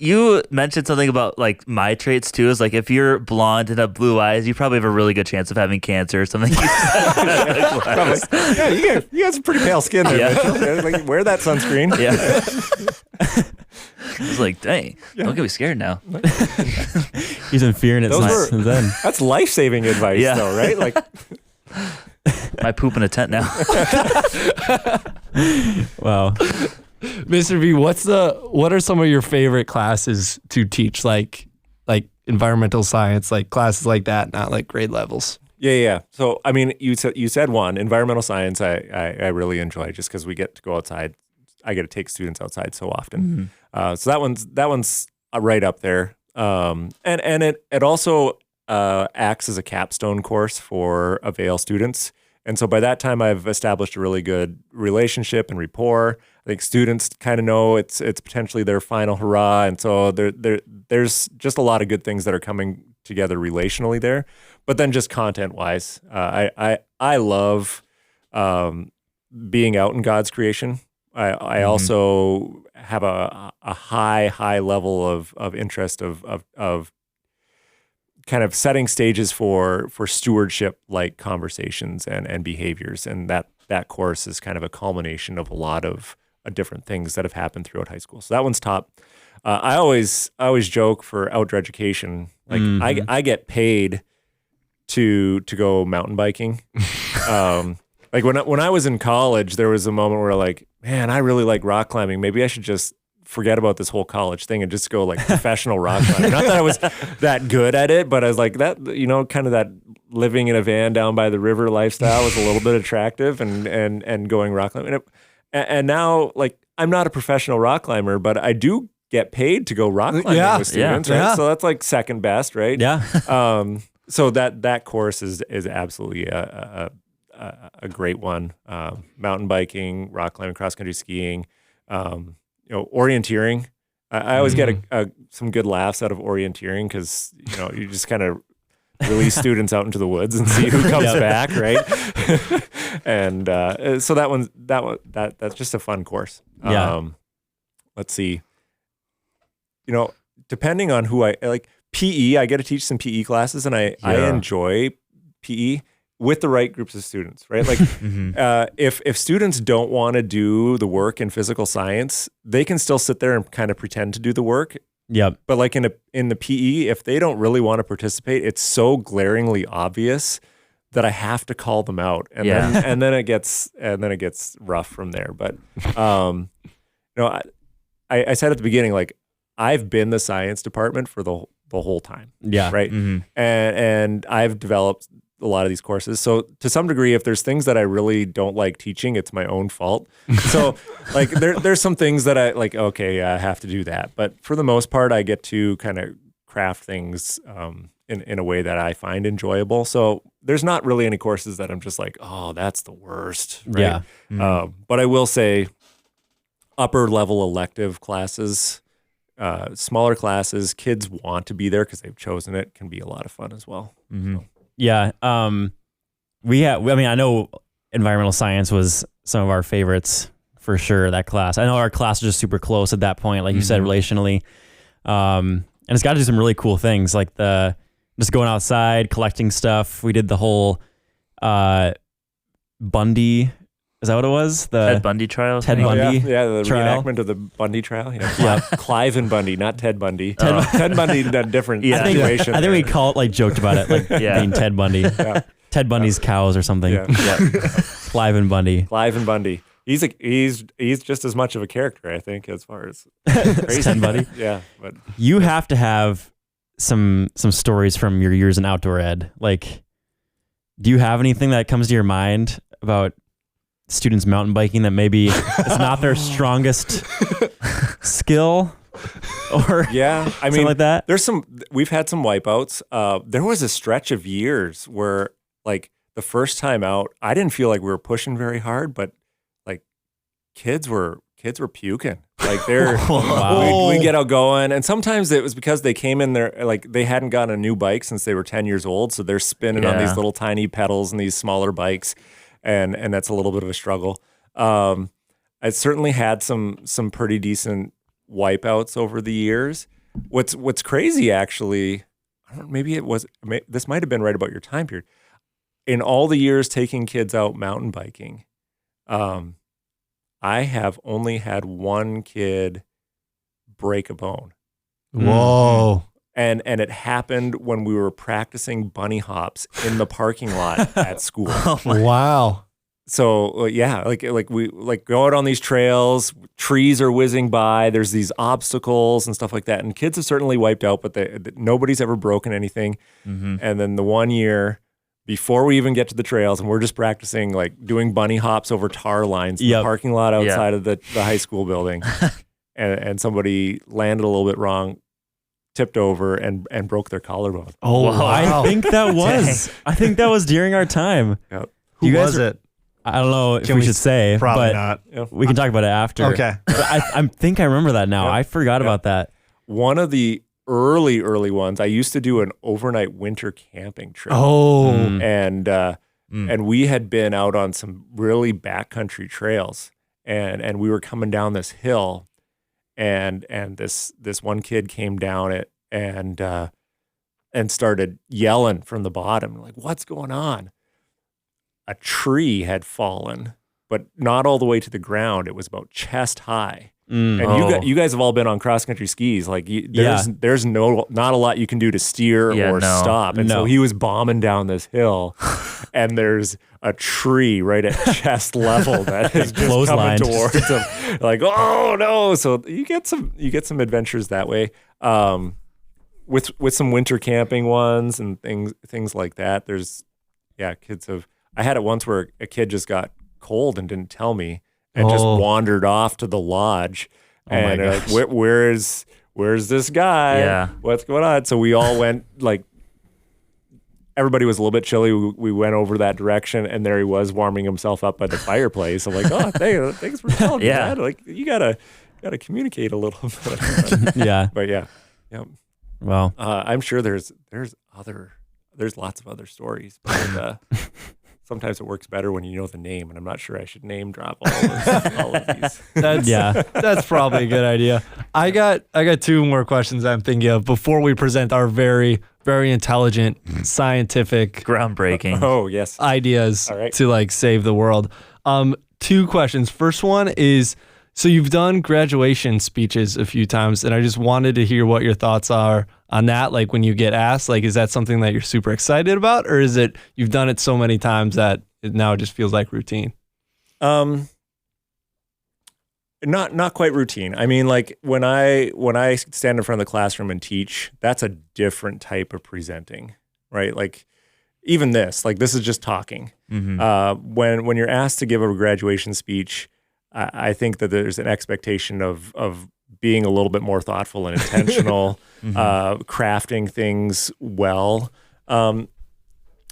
you mentioned something about like my traits too. Is like if you're blonde and have blue eyes, you probably have a really good chance of having cancer or something. Probably. Yeah, you got some pretty pale skin there, Mitchell. Like, wear that sunscreen. Yeah. I was like, dang, don't get me scared now. He's in fear and it's Those since then. That's life-saving advice, though, right? Like, I poop in a tent now. Wow. Mr. V, what are some of your favorite classes to teach, like environmental science, like classes like that, not like grade levels? Yeah. So, I mean, you said one, environmental science I really enjoy just because we get to go outside. I get to take students outside so often. So that one's right up there. And it also acts as a capstone course for Avail students. And so by that time, I've established a really good relationship and rapport. I think students kind of know it's potentially their final hurrah, and so there's just a lot of good things that are coming together relationally there. But then just content-wise, I love being out in God's creation. I also have a high level of interest of kind of setting stages for stewardship like conversations and behaviors, and that course is kind of a culmination of a lot of different things that have happened throughout high school. So that one's top. I always joke for outdoor education, like I get paid to go mountain biking. Like when I was in college, there was a moment where like, man, I really like rock climbing. Maybe I should just forget about this whole college thing and just go like professional rock climbing. Not that I was that good at it, but I was like that, kind of that living in a van down by the river lifestyle was a little bit attractive and going rock climbing. And now like I'm not a professional rock climber, but I do get paid to go rock climbing with students, right? Yeah. So that's like second best, right? Yeah. So that course is absolutely a great one. Mountain biking, rock climbing, cross country skiing, orienteering I always get some good laughs out of orienteering because you just kind of release students out into the woods and see who comes back, right? And so that's just a fun course. Yeah. Let's see. Depending on who I like, PE, I get to teach some PE classes, and I enjoy PE with the right groups of students, right? Like, if students don't want to do the work in physical science, they can still sit there and kind of pretend to do the work. Yep. But like in the PE, if they don't really want to participate, it's so glaringly obvious that I have to call them out, and then it gets rough from there. But I said at the beginning, like, I've been the science department for the whole time. Yeah. Right. And I've developed a lot of these courses. So to some degree, if there's things that I really don't like teaching, it's my own fault. So like there's some things that I like, okay, I have to do that. But for the most part, I get to kind of craft things in a way that I find enjoyable. So there's not really any courses that I'm just like, oh, that's the worst. Right? Yeah. But I will say upper level elective classes, smaller classes, kids want to be there because they've chosen it, can be a lot of fun as well. So. Yeah. I know environmental science was some of our favorites for sure, that class. I know our class was just super close at that point, like you said, relationally. And it's got to do some really cool things, like just going outside, collecting stuff. We did the whole Bundy, is that what it was? The Ted Bundy trial. Ted Bundy the trial. reenactment of the Bundy trial. Yeah. Clive and Bundy, not Ted Bundy. Ted Bundy in a different situation. I think we joked about it, like being Ted Bundy. Yeah. Ted Bundy's cows or something. Yeah. Clive and Bundy. Clive and Bundy. He's just as much of a character, I think, as far as crazy. Ted Bundy. Yeah, but You have to have some stories from your years in outdoor ed. Like, do you have anything that comes to your mind about students mountain biking that maybe it's not their strongest skill, or something like that? We've had some wipeouts. There was a stretch of years where, like, the first time out, I didn't feel like we were pushing very hard, but like kids were puking. Like we get out going, and sometimes it was because they came in there, like they hadn't gotten a new bike since they were 10 years old, so they're spinning on these little tiny pedals and these smaller bikes. And that's a little bit of a struggle. I certainly had some pretty decent wipeouts over the years. What's crazy, actually, this might have been right about your time period. In all the years taking kids out mountain biking, I have only had one kid break a bone. Whoa. And it happened when we were practicing bunny hops in the parking lot at school. Wow. So like we go out on these trails, trees are whizzing by, there's these obstacles and stuff like that. And kids have certainly wiped out, but nobody's ever broken anything. And then the one year before we even get to the trails, and we're just practicing like doing bunny hops over tar lines in the parking lot outside of the high school building. and somebody landed a little bit wrong, tipped over and broke their collarbone. Oh, wow. I think that was during our time. Yep. Who was it? I don't know if we should say, Probably but not. we can talk about it after. Okay. But I think I remember that now. Yep. I forgot about that. One of the early ones, I used to do an overnight winter camping trip. Oh. And we had been out on some really backcountry trails, and we were coming down this hill, and this one kid came down it and started yelling from the bottom, like, what's going on? A tree had fallen, but not all the way to the ground. It was about chest high. And you guys have all been on cross country skis. Like there's not a lot you can do to steer or stop. And so he was bombing down this hill, and there's a tree right at chest level that is just coming towards him. Like, oh no! So you get some adventures that way. With some winter camping ones and things like that. There's kids have. I had it once where a kid just got cold and didn't tell me. And just wandered off to the lodge, and like, where's this guy? Yeah, what's going on? So we all went, like, everybody was a little bit chilly. We went over that direction, and there he was warming himself up by the fireplace. I'm like, oh, thanks for telling me that. Like, you gotta got to communicate a little bit. Yeah. But yeah. Well, I'm sure there's lots of other stories, but sometimes it works better when you know the name, and I'm not sure I should name drop all of these. That's probably a good idea. I got 2 more questions I'm thinking of before we present our very, very intelligent, scientific, Groundbreaking. Oh yes, ideas All right. to like save the world. 2 questions. First one is, so you've done graduation speeches a few times, and I just wanted to hear what your thoughts are on that. Like when you get asked, like, is that something that you're super excited about, or is it you've done it so many times that it now just feels like routine? Not quite routine. I mean, like when I stand in front of the classroom and teach, that's a different type of presenting, right? Like even this is just talking. Mm-hmm. When you're asked to give a graduation speech, I think that there's an expectation of being a little bit more thoughtful and intentional, crafting things well.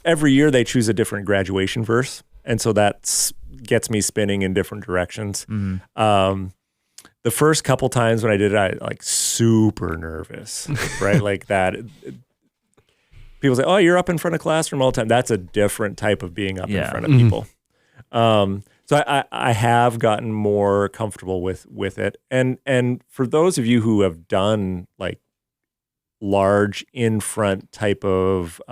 Every year they choose a different graduation verse, and so that gets me spinning in different directions. Mm-hmm. The first couple times when I did it, I like super nervous, right? Like that. People say, "Oh, you're up in front of classroom all the time." That's a different type of being up in front of people. So I have gotten more comfortable with it. And for those of you who have done like large in front type of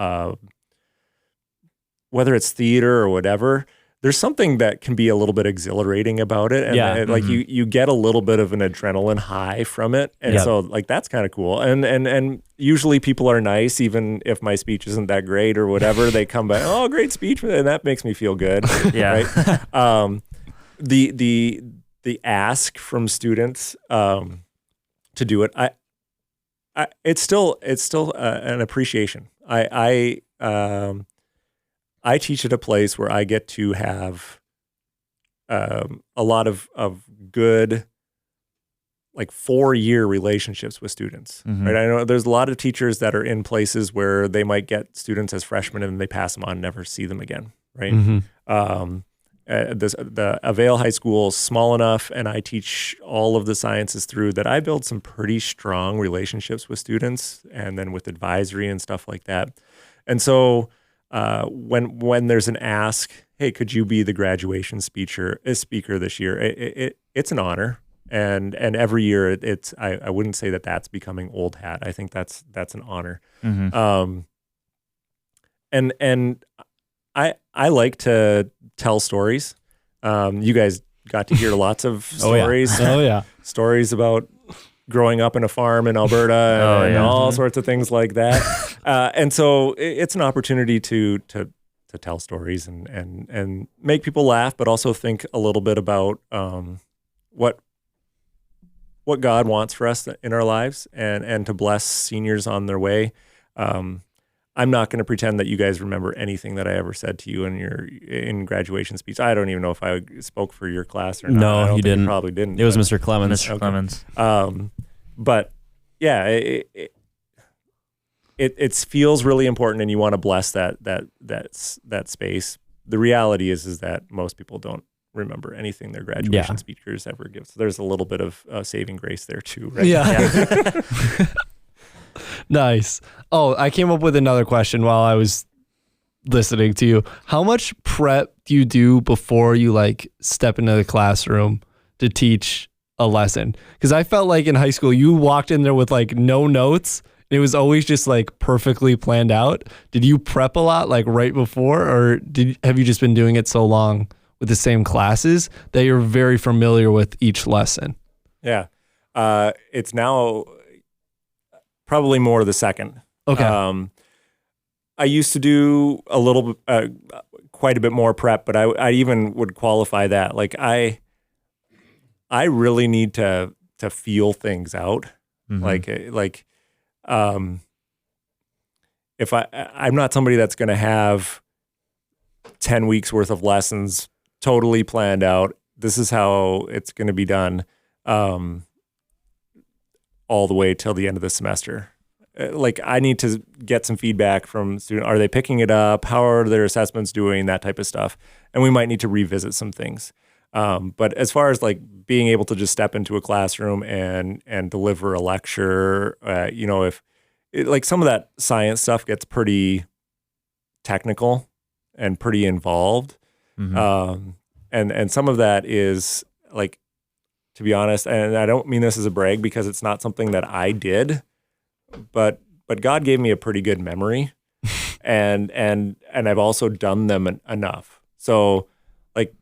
whether it's theater or whatever, there's something that can be a little bit exhilarating about it. And like you get a little bit of an adrenaline high from it. And so like that's kind of cool. And usually people are nice, even if my speech isn't that great or whatever. They come back, "Oh, great speech," and that makes me feel good. Yeah. Right? The ask from students to do it, it's still an appreciation. I teach at a place where I get to have a lot of good, like 4-year relationships with students. Right? I know there's a lot of teachers that are in places where they might get students as freshmen and they pass them on, never see them again. Right? The Avail High School is small enough, and I teach all of the sciences through that. I build some pretty strong relationships with students, and then with advisory and stuff like that. And so when there's an ask, "Hey, could you be the graduation speaker this year?" It's an honor, and every year it's I wouldn't say that that's becoming old hat. I think that's an honor. And I like to tell stories. You guys got to hear lots of stories. Oh yeah. Stories about growing up in a farm in Alberta and all sorts of things like that. And so it's an opportunity to tell stories and make people laugh, but also think a little bit about what God wants for us in our lives, and to bless seniors on their way. I'm not going to pretend that you guys remember anything that I ever said to you in graduation speech. I don't even know if I spoke for your class or not. No, you didn't. You probably didn't. It was Mr. Clemens. Mr. Clemens. But yeah, it feels really important, and you want to bless that space. The reality is that most people don't remember anything their graduation speakers ever give. So there's a little bit of saving grace there too, right? Yeah. Nice. Oh, I came up with another question while I was listening to you. How much prep do you do before you like step into the classroom to teach a lesson? Because I felt like in high school you walked in there with like no notes. It was always just like perfectly planned out. Did you prep a lot like right before, or have you just been doing it so long with the same classes that you're very familiar with each lesson? Yeah. It's now probably more the second. Okay. I used to do a little, quite a bit more prep, but I even would qualify that. Like I really need to feel things out. Like, if I'm not somebody that's going to have 10 weeks worth of lessons totally planned out. This is how it's going to be done. All the way till the end of the semester. Like I need to get some feedback from students. Are they picking it up? How are their assessments doing? That type of stuff. And we might need to revisit some things. But as far as like being able to just step into a classroom and deliver a lecture, if like some of that science stuff gets pretty technical and pretty involved. And some of that is like, to be honest, and I don't mean this as a brag because it's not something that I did, but God gave me a pretty good memory, and I've also done them enough. So like,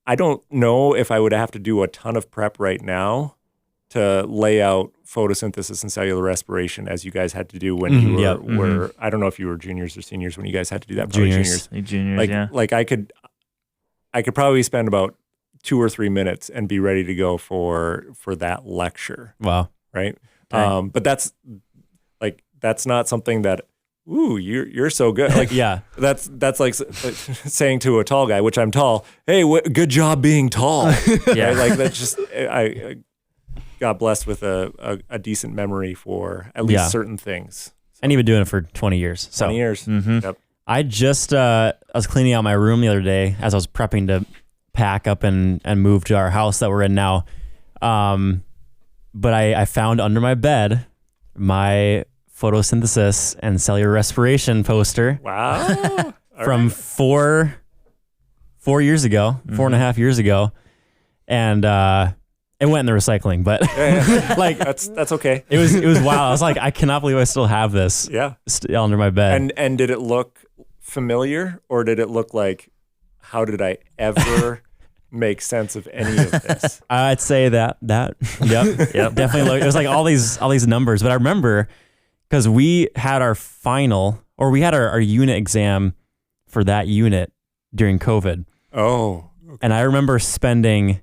I don't know if I would have to do a ton of prep right now to lay out photosynthesis and cellular respiration as you guys had to do when you were I don't know if you were juniors or seniors when you guys had to do that. Juniors. Like I could probably spend about 2 or 3 minutes and be ready to go for that lecture. Wow. Right. But that's not something that, ooh, you're so good. Like, Yeah. that's like saying to a tall guy, which I'm tall, hey, good job being tall. Yeah. Right? Like that's just, I got blessed with a decent memory for at least certain things. And you've been doing it for 20 years. So 20 years. Yep. I just I was cleaning out my room the other day as I was prepping to pack up and move to our house that we're in now. But I found under my bed my photosynthesis and cellular respiration poster Wow. from 4 years ago, 4.5 years ago. And it went in the recycling, but like that's okay. it was wild. I was like, I cannot believe I still have this Yeah. under my bed. And did it look familiar, or did it look like, how did I ever make sense of any of this? I'd say that yep definitely. It was like all these numbers, but I remember because we had our our unit exam for that unit during COVID. Oh, okay. And I remember spending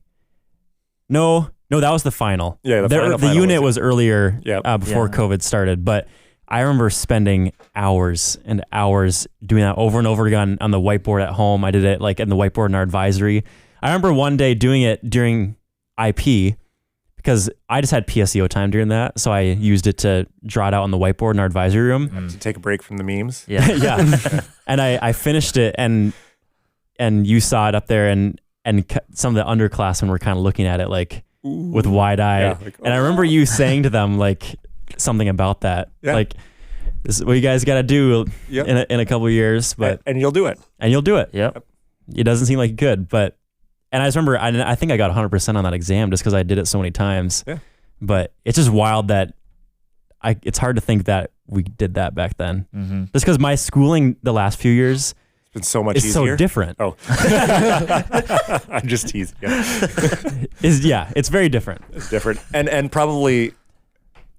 no, that was the final. Yeah, the unit was earlier Yep. before COVID started, but I remember spending hours and hours doing that over and over again on the whiteboard at home. I did it like in the whiteboard in our advisory. I remember one day doing it during IP because I just had PSEO time during that. So I used it to draw it out on the whiteboard in our advisory room. To take a break from the memes. Yeah. Yeah. And I finished it and you saw it up there and some of the underclassmen were kind of looking at it like with wide eye. Yeah, like, and I remember you saying to them like something about that. Yeah. Like, this is what you guys got to do Yep. in a couple of years, but and you'll do it. and you'll do it. Yep. It doesn't seem like you could, but and I just remember I think I got 100% on that exam just because I did it so many times. Yeah. But it's just wild that it's hard to think that we did that back then. Just because my schooling the last few years It's been so much is easier. so different. Oh, I'm just teasing. Yeah. It's very different. It's different, and probably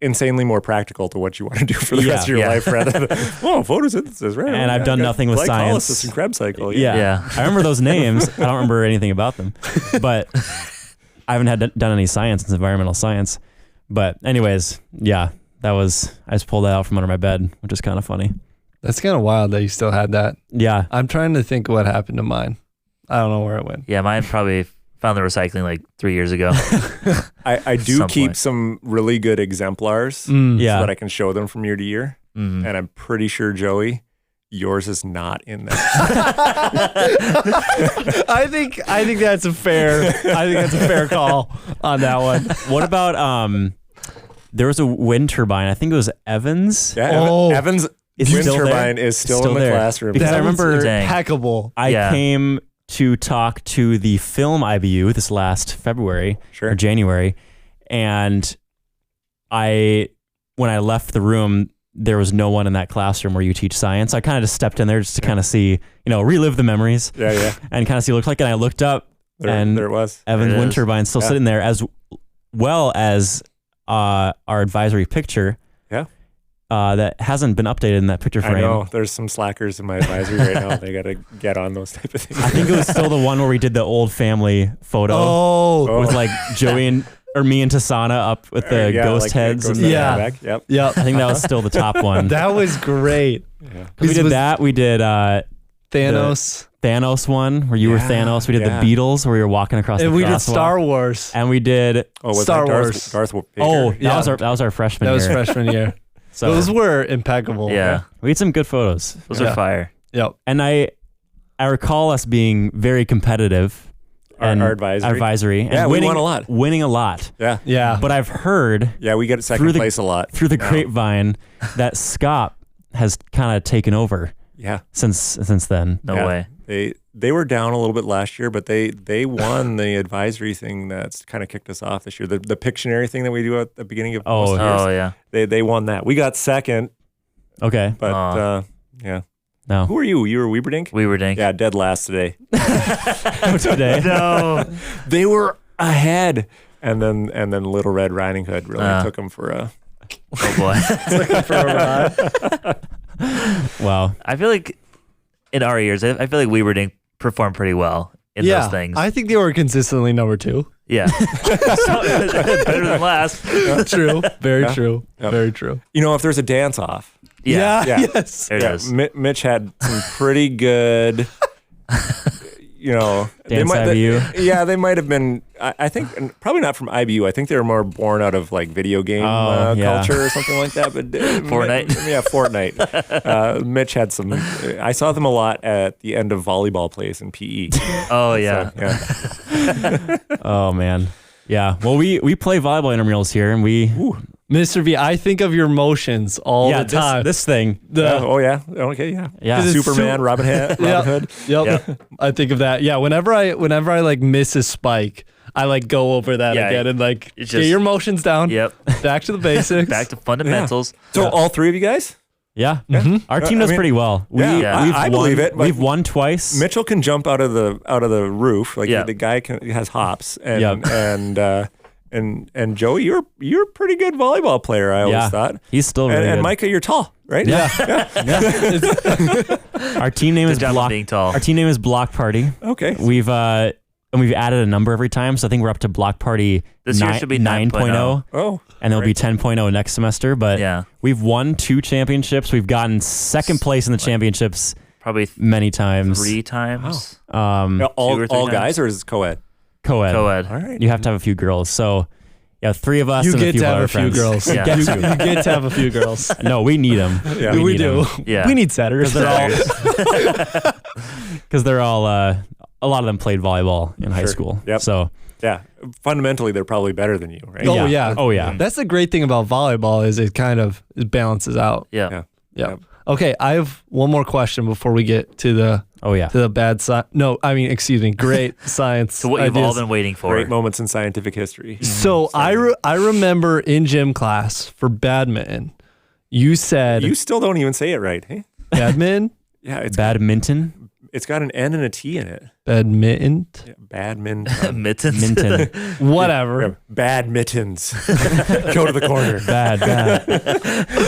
insanely more practical to what you want to do for the rest of your life, rather than photosynthesis. Right? And I've done nothing with glycolysis science. and Krebs cycle. Yeah. I remember those names. I don't remember anything about them, but I haven't done any science since environmental science. But anyways, I just pulled that out from under my bed, which is kind of funny. That's kind of wild that you still had that. Yeah. I'm trying to think what happened to mine. I don't know where it went. Yeah, mine probably found the recycling like 3 years ago. I do Some keep point. some really good exemplars so Yeah. that I can show them from year to year. And I'm pretty sure, Joey, yours is not in there. I think that's a fair call on that one. What about there was a wind turbine. I think it was Evans. Yeah, Oh. Evans' Is wind still there? turbine is still in the there. classroom. Because I remember Dang. Impeccable. I Yeah. came to talk to the film IBU this last February or January, and when I left the room, there was no one in that classroom where you teach science. I kind of just stepped in there just to kind of see, relive the memories Yeah. and kind of see what it looked like. And I looked up, and There it was. Evan's There it wind is. turbine still sitting there, as well as our advisory picture. Yeah. That hasn't been updated in that picture frame. I know. There's some slackers in my advisory right now. They got to get on those type of things. I think it was still the one where we did the old family photo Oh. with like Joey or me and Tasana up with the ghost like heads. ghost And head Yeah. in the back. Yep. Yep. I think that was still the top one. That was great. Yeah. we did was that. We did Thanos. Thanos one where you were Yeah, Thanos. We did yeah. the Beatles where we were walking across And the we did crosswalk. Star Wars. And we did. Oh, was Star that Wars. Darth Vader? Oh, Yeah. that was our freshman That was year. freshman year. So Those were impeccable. Yeah. we had some good photos. Those Yeah. are fire. Yep. And I recall us being very competitive Our advisory. And Yeah, we winning, won a lot. Winning a lot. Yeah. Yeah. But I've heard Yeah, we get second place a lot. through the now. grapevine that Scott has kind of taken over Yeah. since then. No Yeah. way. They were down a little bit last year, but they won the advisory thing that's kind of kicked us off this year. The Pictionary thing that we do at the beginning of most years. Oh yeah. They won that. We got second, Okay. but yeah. No. Who are you? You were Weeberdink? We were dink. Yeah, dead last today. Today. No. They were ahead, and then Little Red Riding Hood really took them for a Oh boy. Wow. I feel like in our years, I feel like we were dink performed pretty well in yeah, those things. I think they were consistently number 2. Yeah. Better than last. True. Very Yeah. true. Yep. Very true. You know, if there's a dance off, Yeah. Yeah. Yes. There it yeah, is. Mitch had some pretty good. You know, Dance IBU. Yeah, they might have been. I think and probably not from IBU. I think they were more born out of like video game Oh, yeah. culture or something like that. But Fortnite? Yeah, Fortnite. Mitch had some. I saw them a lot at the end of volleyball plays in PE. Oh yeah. So, yeah. Oh man. Yeah. Well, we play volleyball intramurals here, and we Mr. V, I think of your motions all the time. This thing. Oh yeah. Okay. Yeah. Yeah. 'Cause it's Superman, so- Robin Yeah. Hood. Yep. I think of that. Yeah. Whenever I like miss a spike, I like go over that Yeah, again and like it's get just- your motions down. Yep. Back to the basics. Back to fundamentals. So all three of you guys, Yeah. Our team does I mean, pretty well. Yeah. We've I won, believe it, but- We've won twice. Mitchell can jump out of the roof. Like Yeah. the guy has hops, and Yep. and Joey, you're a pretty good volleyball player. I always Yeah. thought. He's still really And good. Micah, you're tall, right? Yeah. Our team name Good is job of Block. being tall. Our team name is Block Party. Okay. We've added a number every time, so I think we're up to Block Party This year should be 9.0, Oh. and there'll be 10.0 next semester. But Yeah. we've won 2 championships. We've gotten second place in the championships Probably many times. 3 times. All 2 or 3 all times. guys, or is it co-ed? Co-ed. Co-ed. All right. You have to have a few girls. So yeah, 3 of us You and get a few to of have our a few friends. girls. Yeah. Get You, to. you get to have a few girls. No, we need them. Yeah. we need do. 'em. Yeah. We need setters. Because they're all a lot of them played volleyball in high Sure. school. Yep. So Yeah. Fundamentally, they're probably better than you, right? Oh, yeah. Oh yeah. That's the great thing about volleyball is it balances out. Yeah. Yeah. Yeah. Yep. Okay, I have one more question before we get to the Oh yeah. bad side. No, I mean, excuse me, great science. So what you've all ideas. been waiting for. Great moments in scientific history. So I remember in gym class for badminton, you said You still don't even say it right, hey? badminton, Yeah, Badminton. it's got an N and a T in it. badminton, Yeah, badminton. Mittens. Minton. whatever. Yeah, bad mittens. Go to the corner. Bad.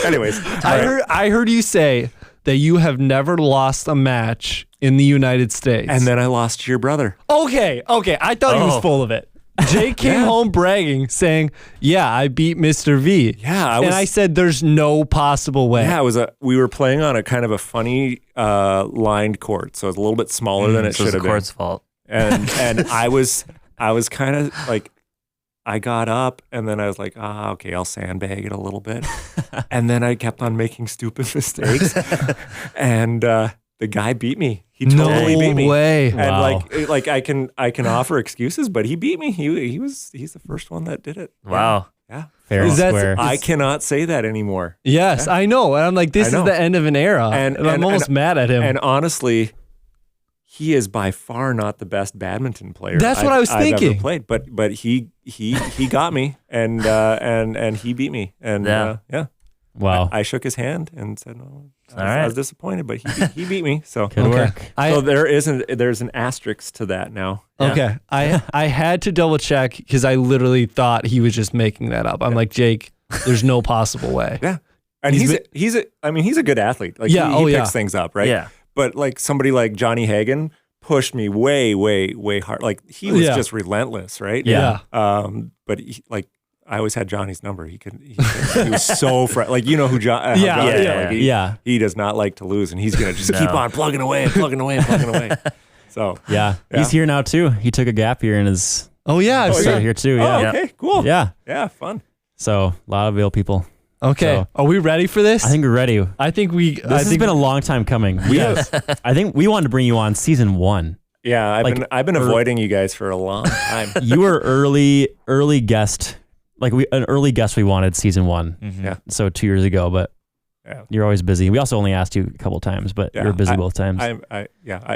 Anyways, I heard you say that you have never lost a match in the United States. and then I lost to your brother. okay, I thought he was Oh. full of it. Jake came home bragging, saying, "Yeah, I beat Mr. V." Yeah, and I said, "There's no possible way." Yeah, we were playing on a kind of a funny lined court, so it's a little bit smaller than it So should it's have the been. court's fault. And I was kind of like, I got up and then I was like, okay, I'll sandbag it a little bit, and then I kept on making stupid mistakes, and the guy beat me. He totally beat me. No way. And Wow. like I can offer excuses, but he beat me. He's the first one that did it. Wow. Yeah. Fair and Is that- square. I cannot say that anymore. Yes, I know. And I'm like, this I is know. the end of an era. And, I'm almost mad at him. And honestly, he is by far not the best badminton player. That's what I was I've ever thinking. played, but he got me and he beat me and Yeah. Wow. I shook his hand and said, "No, All right. I was disappointed, but he beat me." So Good work. so there's an asterisk to that now. Yeah. Okay. I had to double check because I literally thought he was just making that up. I'm like, Jake, there's no possible way. Yeah. And he's a good athlete. Like Yeah, he yeah. picks things up, right? Yeah. But like somebody like Johnny Hagen pushed me way, way, way hard. Like he was Yeah. just relentless, right? Yeah. But I always had Johnny's number. He was so like you know who John. Yeah, Johnny is, yeah, like, Yeah. He does not like to lose, and he's gonna just keep No. on plugging away and plugging away and plugging away. So Yeah. Yeah. He's here now too. He took a gap year and is Oh, yeah. I've Oh, seen- started here too. oh, Yeah. okay, cool. Yeah. Yeah, fun. So a lot of Vail people. Okay. So- Are we ready for this? I think we're ready. This I think has been a long time coming. I think we wanted to bring you on season 1. Yeah, I've been Like, avoiding you guys for a long time. You were early guest, like an early guest we wanted season 1. Mhm. Yeah. So 2 years ago, but Yeah. you're always busy. We also only asked you a couple times, but Yeah, you were busy both times. I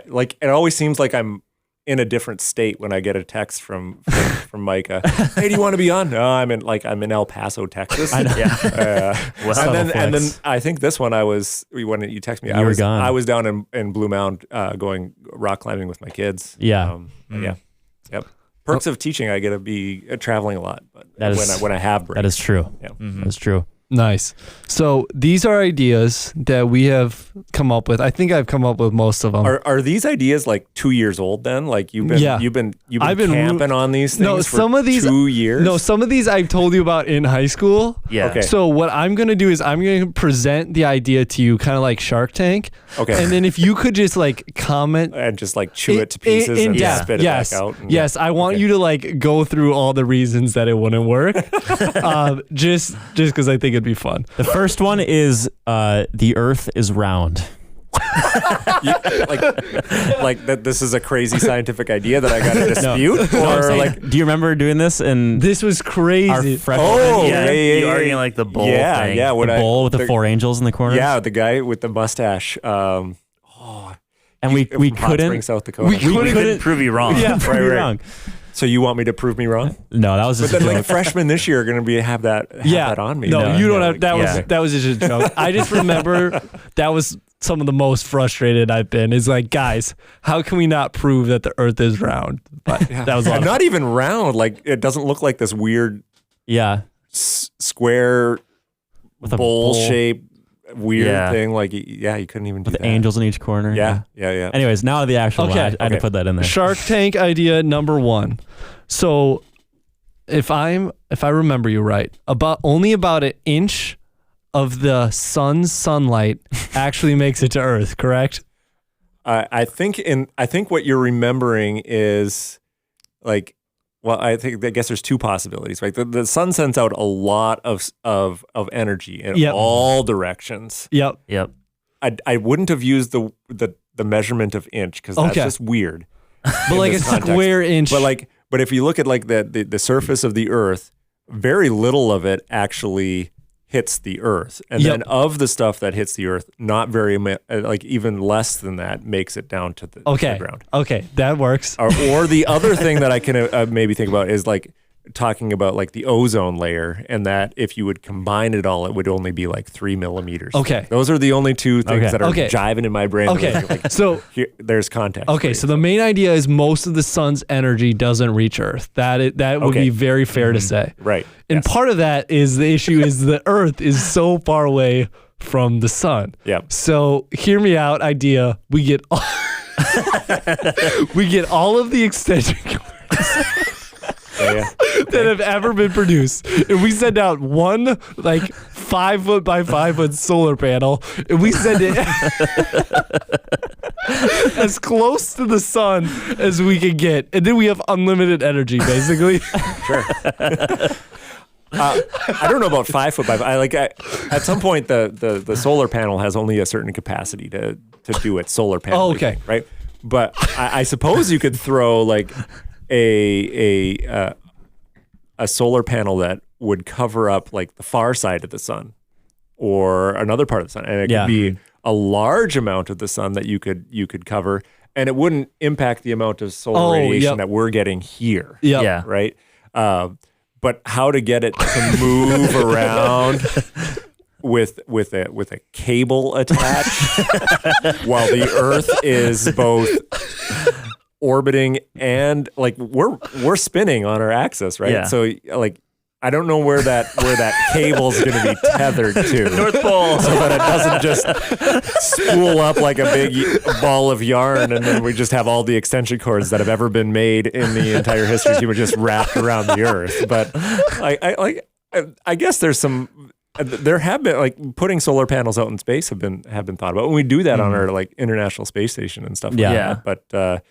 like it always seems like I'm in a different state when I get a text from Micah. Hey, do you want to be on? No, I'm in El Paso, Texas. I know. Yeah. Well, and then flex. I think this one when you text me, You were gone. I was down in Blue Mound going rock climbing with my kids. Yeah. Yeah. Yep. Perks of teaching, I get to be traveling a lot, but That is- when I have breaks. That is true. Yeah. That is true. Nice. So these are ideas that we have come up with. I think I've come up with most of them. Are these ideas like 2 years old then? Like you've been I've been camping on these things No, for some of these- 2 years? No, some of these I've told you about in high school. Yeah. Okay. So what I'm going to do is I'm going to present the idea to you kind of like Shark Tank. Okay. And then if you could just like comment and just like chew it to pieces in and depth. spit it yes. back out. And- Yes, I want Okay. you to like go through all the reasons that it wouldn't work. Just because I think it'd be fun. The first one is the Earth is round. like that. This is a crazy scientific idea that I got to dispute, No, I'm or saying, like do you remember doing this in This was our crazy. freshman? Yeah, you arguing like the bowl yeah, thing. yeah. The When bowl with the 4 angels in the corner. Yeah, the guy with the mustache. and we from Hot couldn't. Springs, South Dakota. we We couldn't couldn't- prove you wrong. Yeah, Right, prove me right. wrong. So you want me to prove me wrong? No, that was But just a then, like joke. freshmen this year are going to have that on me. No, No, you don't yeah, have. like- That yeah. was just a joke. I just remember that was some of the most frustrated I've been. Is like, guys, how can we not prove that the Earth is round? But that was a lot And of not even round. Like it doesn't look like this weird Yeah, square with a bowl bowl shape weird Yeah. thing. Like you couldn't even do with that. angels in each corner. Yeah. Anyways, now the actual Okay, one. I had to put that in there. Shark Tank idea number 1. So if I remember you right, only about an inch of the sun's sunlight actually makes it to Earth, correct? I think what you're remembering is like, well, I guess there's 2 possibilities, right? The sun sends out a lot of energy in Yep. all directions. Yep. Yep. I wouldn't have used the measurement of inch because that's Okay. just weird. But like a this context. square inch. But if you look at like the surface of the Earth, very little of it actually hits the Earth, and Yep. then of the stuff that hits the Earth, not very like even less than that makes it down to the, to the ground. Okay, that works. Or the other thing that I can maybe think about is like talking about like the ozone layer, and that if you would combine it all, it would only be like 3 millimeters. Okay. Those are the only 2 things Okay. that are Okay. jiving in my brain. Okay, Like, so there's context. okay, so the main idea is most of the sun's energy doesn't reach Earth. That would Okay. be very fair to say. Right. And Yes. part of that is the issue is the Earth is so far away from the sun. Yeah. So hear me out. Idea: we get all, we get all of the extension cords Yeah. that have ever been produced, and we send out one like 5 foot by 5 foot solar panel, and we send it as close to the sun as we can get, and then we have unlimited energy, basically. Sure. I don't know about 5 foot by. At some point the solar panel has only a certain capacity to do its solar panel. Oh, okay. Right. But I suppose you could throw like a solar panel that would cover up like the far side of the sun or another part of the sun, and it Yeah. could be a large amount of the sun that you could cover, and it wouldn't impact the amount of solar radiation yep. that we're getting here. Yep. Yeah. Right. But how to get it to move around with a cable attached while the Earth is both orbiting and like we're spinning on our axis, right? Yeah. So like I don't know where that cable's going to be tethered to. North Pole. So that it doesn't just spool up like a big ball of yarn, and then we just have all the extension cords that have ever been made in the entire history of human just wrapped around the Earth. But I guess there have been like putting solar panels out in space have been thought about. When we do that on our like International Space Station and stuff like Yeah. that.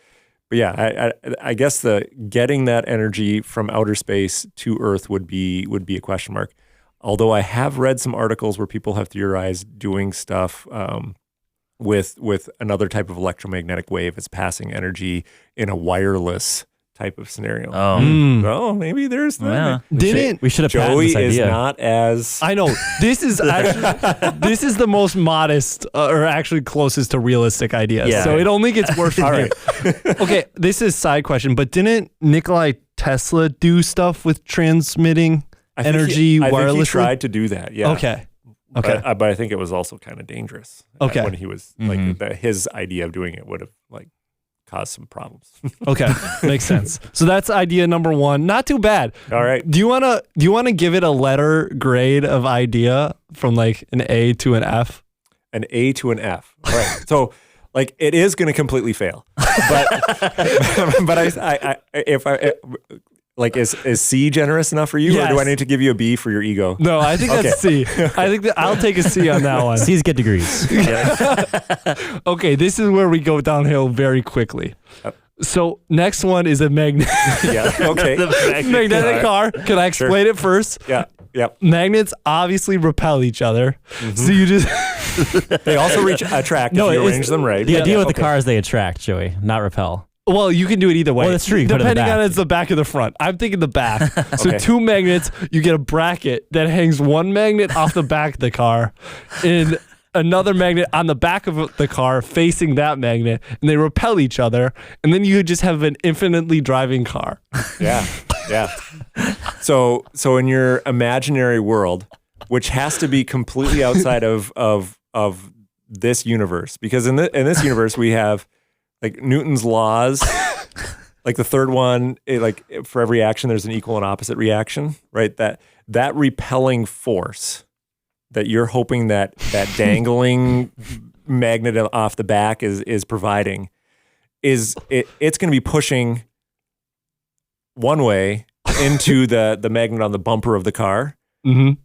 But yeah, I guess the getting that energy from outer space to Earth would be a question mark. Although I have read some articles where people have theorized doing stuff with another type of electromagnetic wave. It's passing energy in a wireless type of scenario. So maybe there's that. Yeah. We should have patented Joey this is idea. not as I know this is actually this is the most modest or actually closest to realistic idea. Yeah. So it only gets worse from all here. right. Okay, this is a side question, but didn't Nikolai Tesla do stuff with transmitting energy I think wirelessly? he tried to do that. Yeah. Okay. Okay. But I think it was also kind of dangerous. Okay. When he was like his idea of doing it would have like caused some problems. Okay. Makes sense. So that's idea number 1. Not too bad. All right. Do you wanna give it a letter grade of idea from like an A to an F? An A to an F. All right. So like it is going to completely fail, but but is C generous enough for you, or do Yes. I need to give you a B for your ego? No, I think that's C. I think that I'll take a C on that one. C's get degrees. Okay, this is where we go downhill very quickly. So next one is a Yeah. Okay. magnetic car. Can I explain it first? Yeah. Yep. Magnets obviously repel each other. So you just They also attract No, if you it's- arrange them right. The idea with the Okay. car is they attract, Joey, not repel. well, you can do it either way. Well, that's true. You put it in the Depending on back. it's the back or the front. I'm thinking the back. So Okay. 2 magnets, you get a bracket that hangs one magnet off the back of the car and another magnet on the back of the car facing that magnet, and they repel each other, and then you just have an infinitely driving car. Yeah. Yeah. So in your imaginary world, which has to be completely outside of this universe, because in this universe we have like Newton's laws. Like the third one, for every action there's an equal and opposite reaction, right? That repelling force that you're hoping that dangling magnet off the back is providing it's going to be pushing one way into the magnet on the bumper of the car,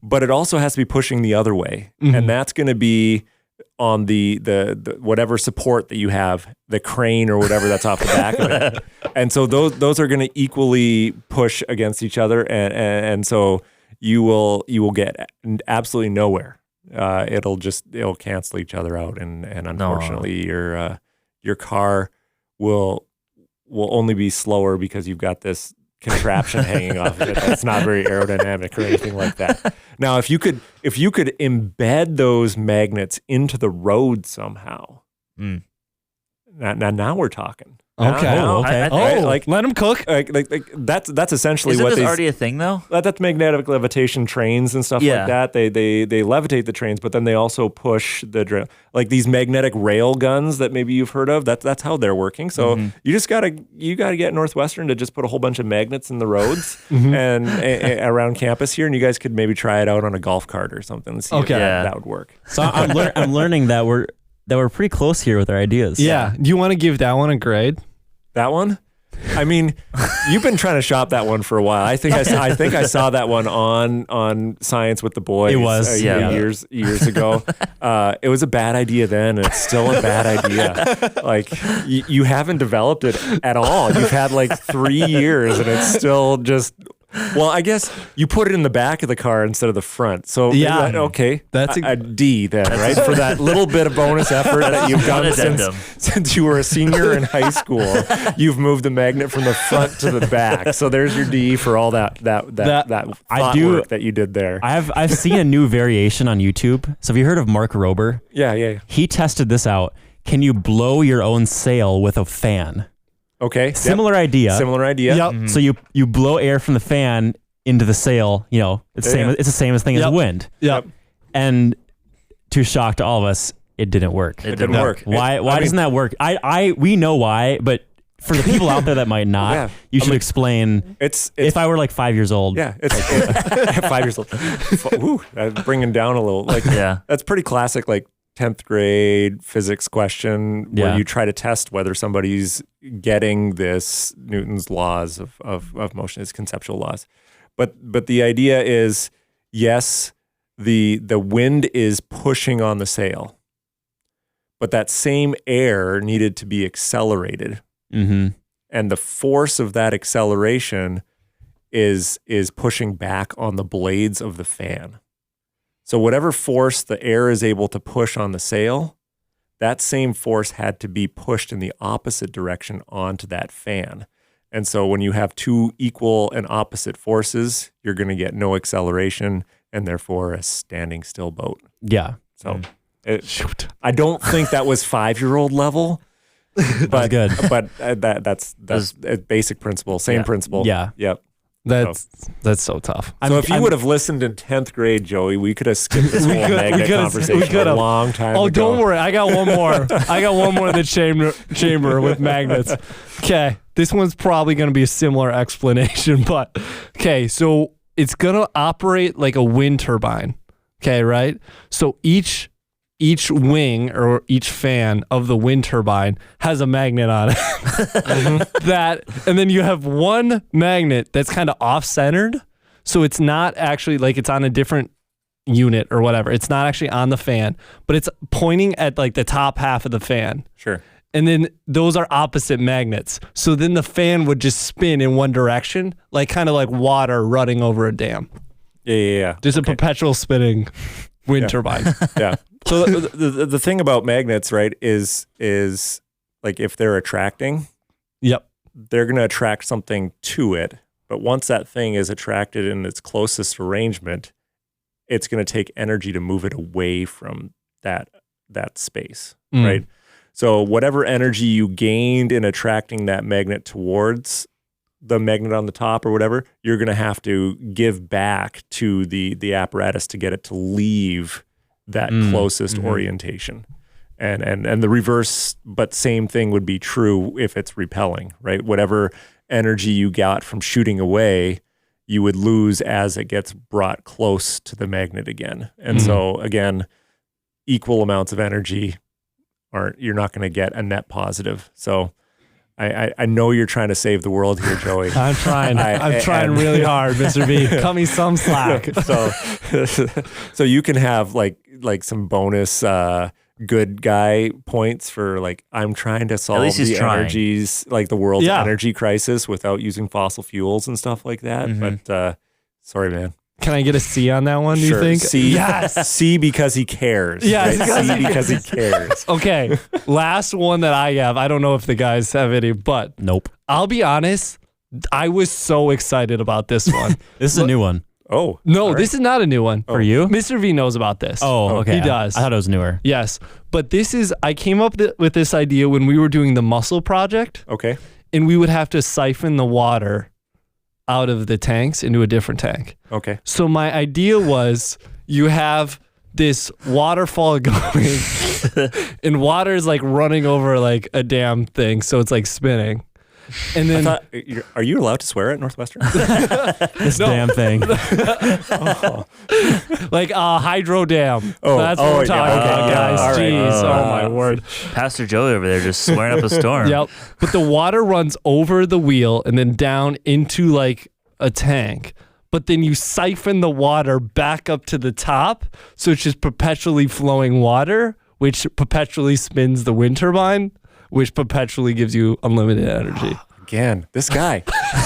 but it also has to be pushing the other way, and that's going to be on the whatever support that you have, the crane or whatever that's off the back of it. And so those are going to equally push against each other, and so you will get absolutely nowhere. It'll cancel each other out, and unfortunately your car will only be slower because you've got this contraption hanging off of it that's not very aerodynamic or anything like that. Now, if you could embed those magnets into the road somehow, now we're talking. Okay. I- Let them cook. Like that's essentially Isn't what this they. already a thing though? That's magnetic levitation trains and stuff Yeah. like that. They levitate the trains, but then they also push like these magnetic rail guns that maybe you've heard of. That's how they're working. So you just gotta get Northwestern to just put a whole bunch of magnets in the roads and around campus here, and you guys could maybe try it out on a golf cart or something and see if Okay. that would work. So I'm learning that we're pretty close here with our ideas. Yeah. Do you want to give that one a grade? That one? I mean, you've been trying to shop that one for a while. I think I saw that one on Science with the Boys. It was, years ago. It was a bad idea then, and it's still a bad idea. Like you haven't developed it at all. You've had like 3 years, and it's still just. Well, I guess you put it in the back of the car instead of the front. So Yeah. okay, That's a D then, right? For that little bit of bonus effort that you've done addendum. since you were a senior in high school. You've moved the magnet from the front to the back. So there's your D for all that thought work that you did there. I've seen a new variation on YouTube. So have you heard of Mark Rober? Yeah. He tested this out. Can you blow your own sail with a fan? Okay. Similar idea. Similar idea. Yep. So you blow air from the fan into the sail. You know, it's the same thing as wind. Yep. And to shock to all of us, it didn't work. It Didn't work. Why doesn't that work? We know why, but for the people out there that might not, Yeah. you should explain. It's If I were like 5 years old, yeah. It's 5 years old. Ooh, that's bringing down a little. Like Yeah. that's pretty classic. Like 10th grade physics question where Yeah. you try to test whether somebody's getting this Newton's laws of motion, his conceptual laws. But the idea is, yes, the wind is pushing on the sail, but that same air needed to be accelerated. Mm-hmm. And the force of that acceleration is pushing back on the blades of the fan. So whatever force the air is able to push on the sail, that same force had to be pushed in the opposite direction onto that fan. And so when you have two equal and opposite forces, you're going to get no acceleration and therefore a standing still boat. Yeah. So shoot, I don't think that was 5-year-old level, but good. But that's a basic principle, same principle. Yeah. Yep. That's so tough. So if you would have listened in 10th grade, Joey, we could have skipped this whole magnet conversation a long time ago. Oh, don't worry. I got one more. I got one more in the chamber with magnets. Okay. This one's probably going to be a similar explanation, but okay. So it's going to operate like a wind turbine. Okay, right? So each wing or each fan of the wind turbine has a magnet on it. And then you have one magnet that's kind of off-centered. So it's not actually like it's on a different unit or whatever. It's not actually on the fan, but it's pointing at like the top half of the fan. Sure. And then those are opposite magnets. So then the fan would just spin in one direction, like kind of like water running over a dam. Yeah. Just a perpetual spinning wind turbine. Yeah. So the thing about magnets, right, is like if they're attracting, yep, they're going to attract something to it. But once that thing is attracted in its closest arrangement, it's going to take energy to move it away from that space, right? So whatever energy you gained in attracting that magnet towards the magnet on the top or whatever, you're going to have to give back to the apparatus to get it to leave that closest orientation. And the reverse, but same thing would be true if it's repelling, right? Whatever energy you got from shooting away, you would lose as it gets brought close to the magnet again. And so again, equal amounts of energy you're not going to get a net positive. So I know you're trying to save the world here, Joey. I'm trying. I'm trying really hard, Mr. B. Cut me some slack. So you can have like some bonus good guy points for like, I'm trying to solve the energies, like the world's energy crisis without using fossil fuels and stuff like that. But sorry, man. Can I get a C on that one, do you think? C, yes. C because he cares. Yes. Right? C because he cares. Okay. Last one that I have. I don't know if the guys have any, but nope. I'll be honest. I was so excited about this one. This is a new one. Oh. No, this is not a new one. For you? Mr. V knows about this. Oh, okay. He does. I thought it was newer. Yes. But I came up with this idea when we were doing the mussel project. Okay. And we would have to siphon the water out of the tanks into a different tank. Okay. So my idea was you have this waterfall going and water is like running over like a damn thing. So it's like spinning. And then are you allowed to swear at Northwestern? This damn thing. Like a hydro dam. Oh, that's what we're talking about, guys. All right. Jeez. Oh my word. Pastor Joey over there just swearing up a storm. Yep. But the water runs over the wheel and then down into like a tank. But then you siphon the water back up to the top. So it's just perpetually flowing water, which perpetually spins the wind turbine, which perpetually gives you unlimited energy. Again, this guy,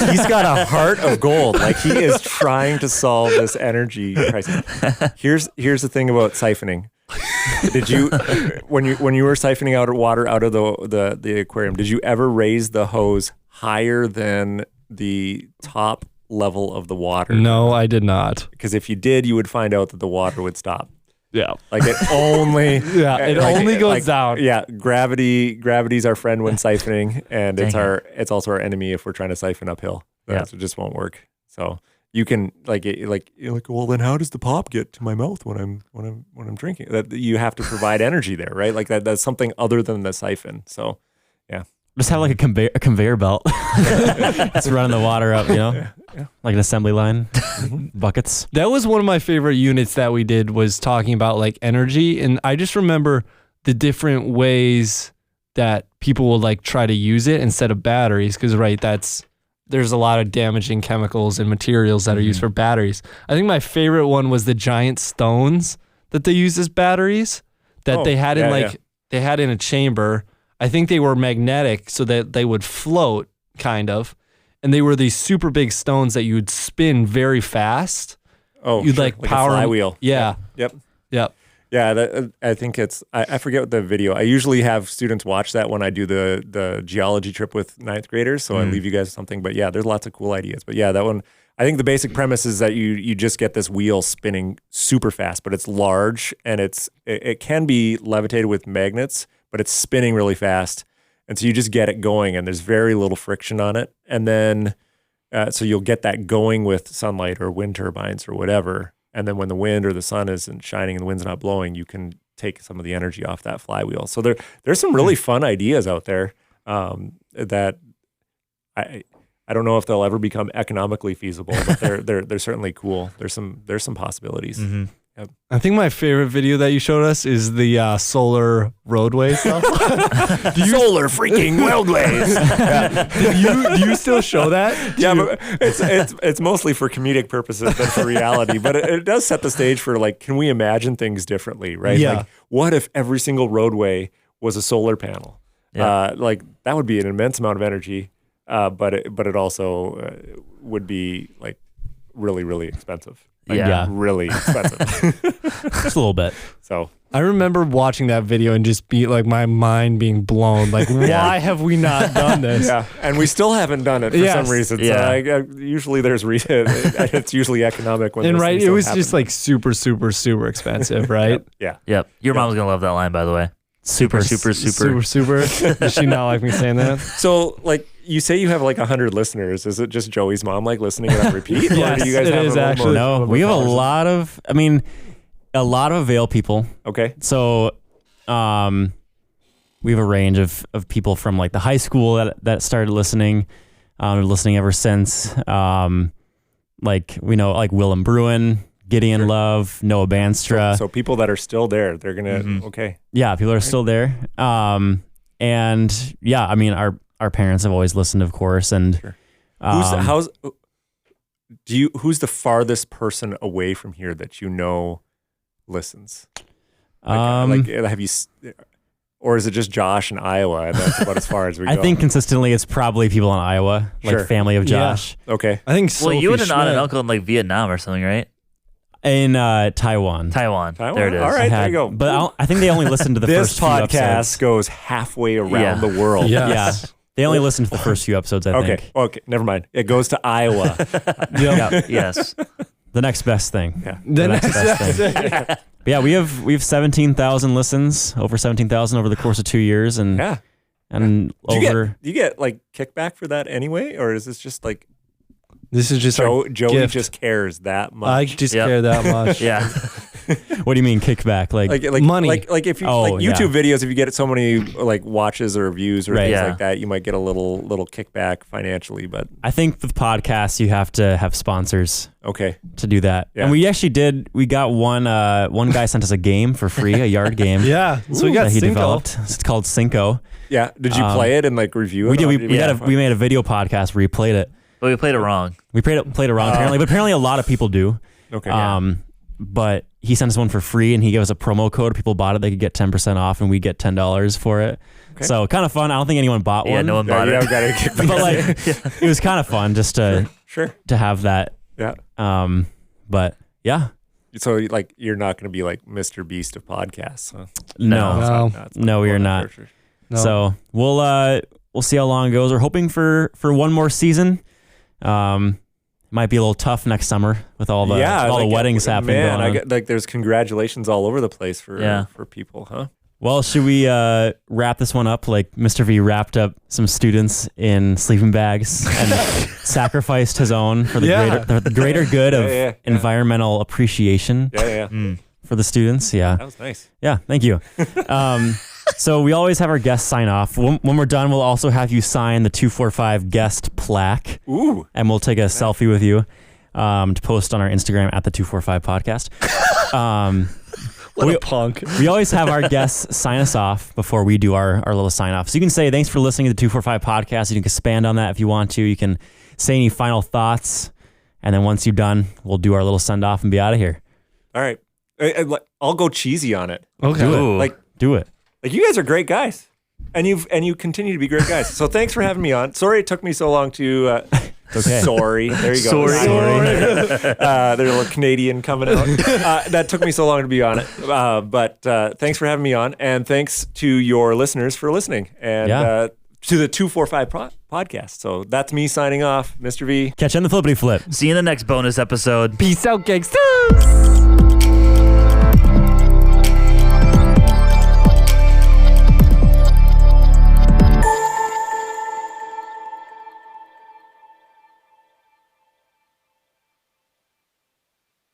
he's got a heart of gold. Like he is trying to solve this energy crisis. Here's the thing about siphoning. Did you, when you were siphoning out water out of the aquarium, did you ever raise the hose higher than the top level of the water? No, I did not. Because if you did, you would find out that the water would stop. Yeah. Like it only only goes down. Yeah, gravity's our friend when siphoning, and it's also our enemy if we're trying to siphon uphill. So it just won't work. So you can you're like, well, then how does the pop get to my mouth when I'm drinking? That you have to provide energy there, right? Like that's something other than the siphon. So yeah. Just have like a conveyor belt. It's running the water up, like an assembly line, buckets. That was one of my favorite units that we did, was talking about like energy. And I just remember the different ways that people will like try to use it instead of batteries. Cause there's a lot of damaging chemicals and materials that are used for batteries. I think my favorite one was the giant stones that they use as batteries that they had they had in a chamber. I think they were magnetic so that they would float, kind of. And they were these super big stones that you would spin very fast. Oh, you'd sure. like power a flywheel. Yeah. Yep. Yeah, I think I forget what the video. I usually have students watch that when I do the geology trip with ninth graders. So I leave you guys something. But yeah, there's lots of cool ideas. But yeah, that one, I think the basic premise is that you just get this wheel spinning super fast, but it's large and it can be levitated with magnets, but it's spinning really fast. And so you just get it going and there's very little friction on it. And then, so you'll get that going with sunlight or wind turbines or whatever. And then when the wind or the sun isn't shining and the wind's not blowing, you can take some of the energy off that flywheel. So there's some really fun ideas out there that I don't know if they'll ever become economically feasible, but they're certainly cool. There's some possibilities. Mm-hmm. Yep. I think my favorite video that you showed us is the solar roadway stuff. Solar freaking roadways. Do you still show that? Yeah, but it's mostly for comedic purposes than for reality. But it does set the stage for like, can we imagine things differently, right? Yeah. Like, what if every single roadway was a solar panel? Yeah. Like that would be an immense amount of energy, but it also would be like really, really expensive. Like, Yeah. really expensive. Just a little bit. So I remember watching that video and just be like my mind being blown. Like, why have we not done this? yeah, and we still haven't done it for Yes. some reason. Yeah. So usually there's reason. It's usually economic when. And those right, things it don't was happen. just like super, super, super expensive, right? Yeah. Yep. Your mom's gonna love that line, by the way. Super. Super. Does she not like me saying that? So, like, you say you have like 100 listeners. Is it just Joey's mom like listening it on repeat? Or Yes, do you guys it have is a little actually. No, more we have a followers? lot of, a lot of Avail people. Okay. So, we have a range of people from like the high school that started listening, listening ever since. Like we know like Willem Bruin, Gideon Love, Noah Banstra. So people that are still there, they're gonna okay. Yeah, people are still there. And yeah, our parents have always listened, of course. And Sure. Who's the farthest person away from here that you know listens? Like have you? Or is it just Josh in Iowa, and that's about as far as we go? I think consistently it's probably people in Iowa, like Sure. family of Yeah. Josh. Okay. I think Well, you Sophie had an aunt and Schmidt- uncle in like Vietnam or something, right? In Taiwan. Taiwan. There it is. All right, there you go. But I think they only listened to the This first few podcast episodes. goes halfway around Yeah. the world. Yes. Yeah. They only listened to the first few episodes, I Okay. think. Okay. Never mind. It goes to Iowa. Yeah. Yes. The next best thing. Yeah. The next next best But yeah, we have 17,000 listens, over 17,000 over the course of 2 years, and Yeah. and Do over. you get like kickback for that anyway, or is this just like This is just Joey gift. just cares that much? I just Yep. care that much. Yeah. What do you mean kickback? like money. Like if you Oh, like YouTube yeah. videos, if you get so many like watches or views or Right. things Yeah. like that, you might get a little kickback financially. But I think with podcasts, you have to have sponsors okay, to do that. Yeah. And we actually did. We got one guy sent us a game for free, a yard game. Yeah. So we got that he Cinco. developed. It's called Cinco. yeah. Did you play it and like review it? We did. on- We made a video podcast where we played it. But we played it wrong. We played it wrong apparently, but apparently a lot of people do. Okay. But he sent us one for free, and he gave us a promo code. If people bought it, they could get 10% off, and we get $10 for it. Okay. So kind of fun. I don't think anyone bought Yeah, one. no one Yeah, bought you it. don't gotta kick But like, it was kind of fun just to sure. have that. Yeah. But yeah, So like you're not going to be like Mr. Beast of podcasts, huh? no. No. It's No, we are not. Sure. No. So we'll see how long it goes. We're hoping for one more season. Might be a little tough next summer with all the like, weddings happening. Man, going I on. get like there's congratulations all over the place for people, huh? Well, should we wrap this one up like Mr. V wrapped up some students in sleeping bags and sacrificed his own for the greater good of Yeah. environmental appreciation Yeah. for the students? Yeah. That was nice. Yeah, thank you. So we always have our guests sign off. When we're done, we'll also have you sign the 245 guest plaque, Ooh. and we'll take a selfie with you to post on our Instagram at the 245 podcast. What a punk. We always have our guests sign us off before we do our little sign off. So you can say thanks for listening to the 245 podcast. You can expand on that if you want to. You can say any final thoughts. And then once you're done, we'll do our little send off and be out of here. All right. I'll go cheesy on it. Okay. Ooh. Like Do it. you guys are great guys. And you continue to be great guys. So thanks for having me on. Sorry it took me so long to It's okay. Sorry. There you go. Sorry. There's a little Canadian coming out. That took me so long to be on it. But thanks for having me on. And thanks to your listeners for listening. And to the 245 podcast. So that's me signing off. Mr. V. Catch you on the flippity flip. See you in the next bonus episode. Peace out, gangsters.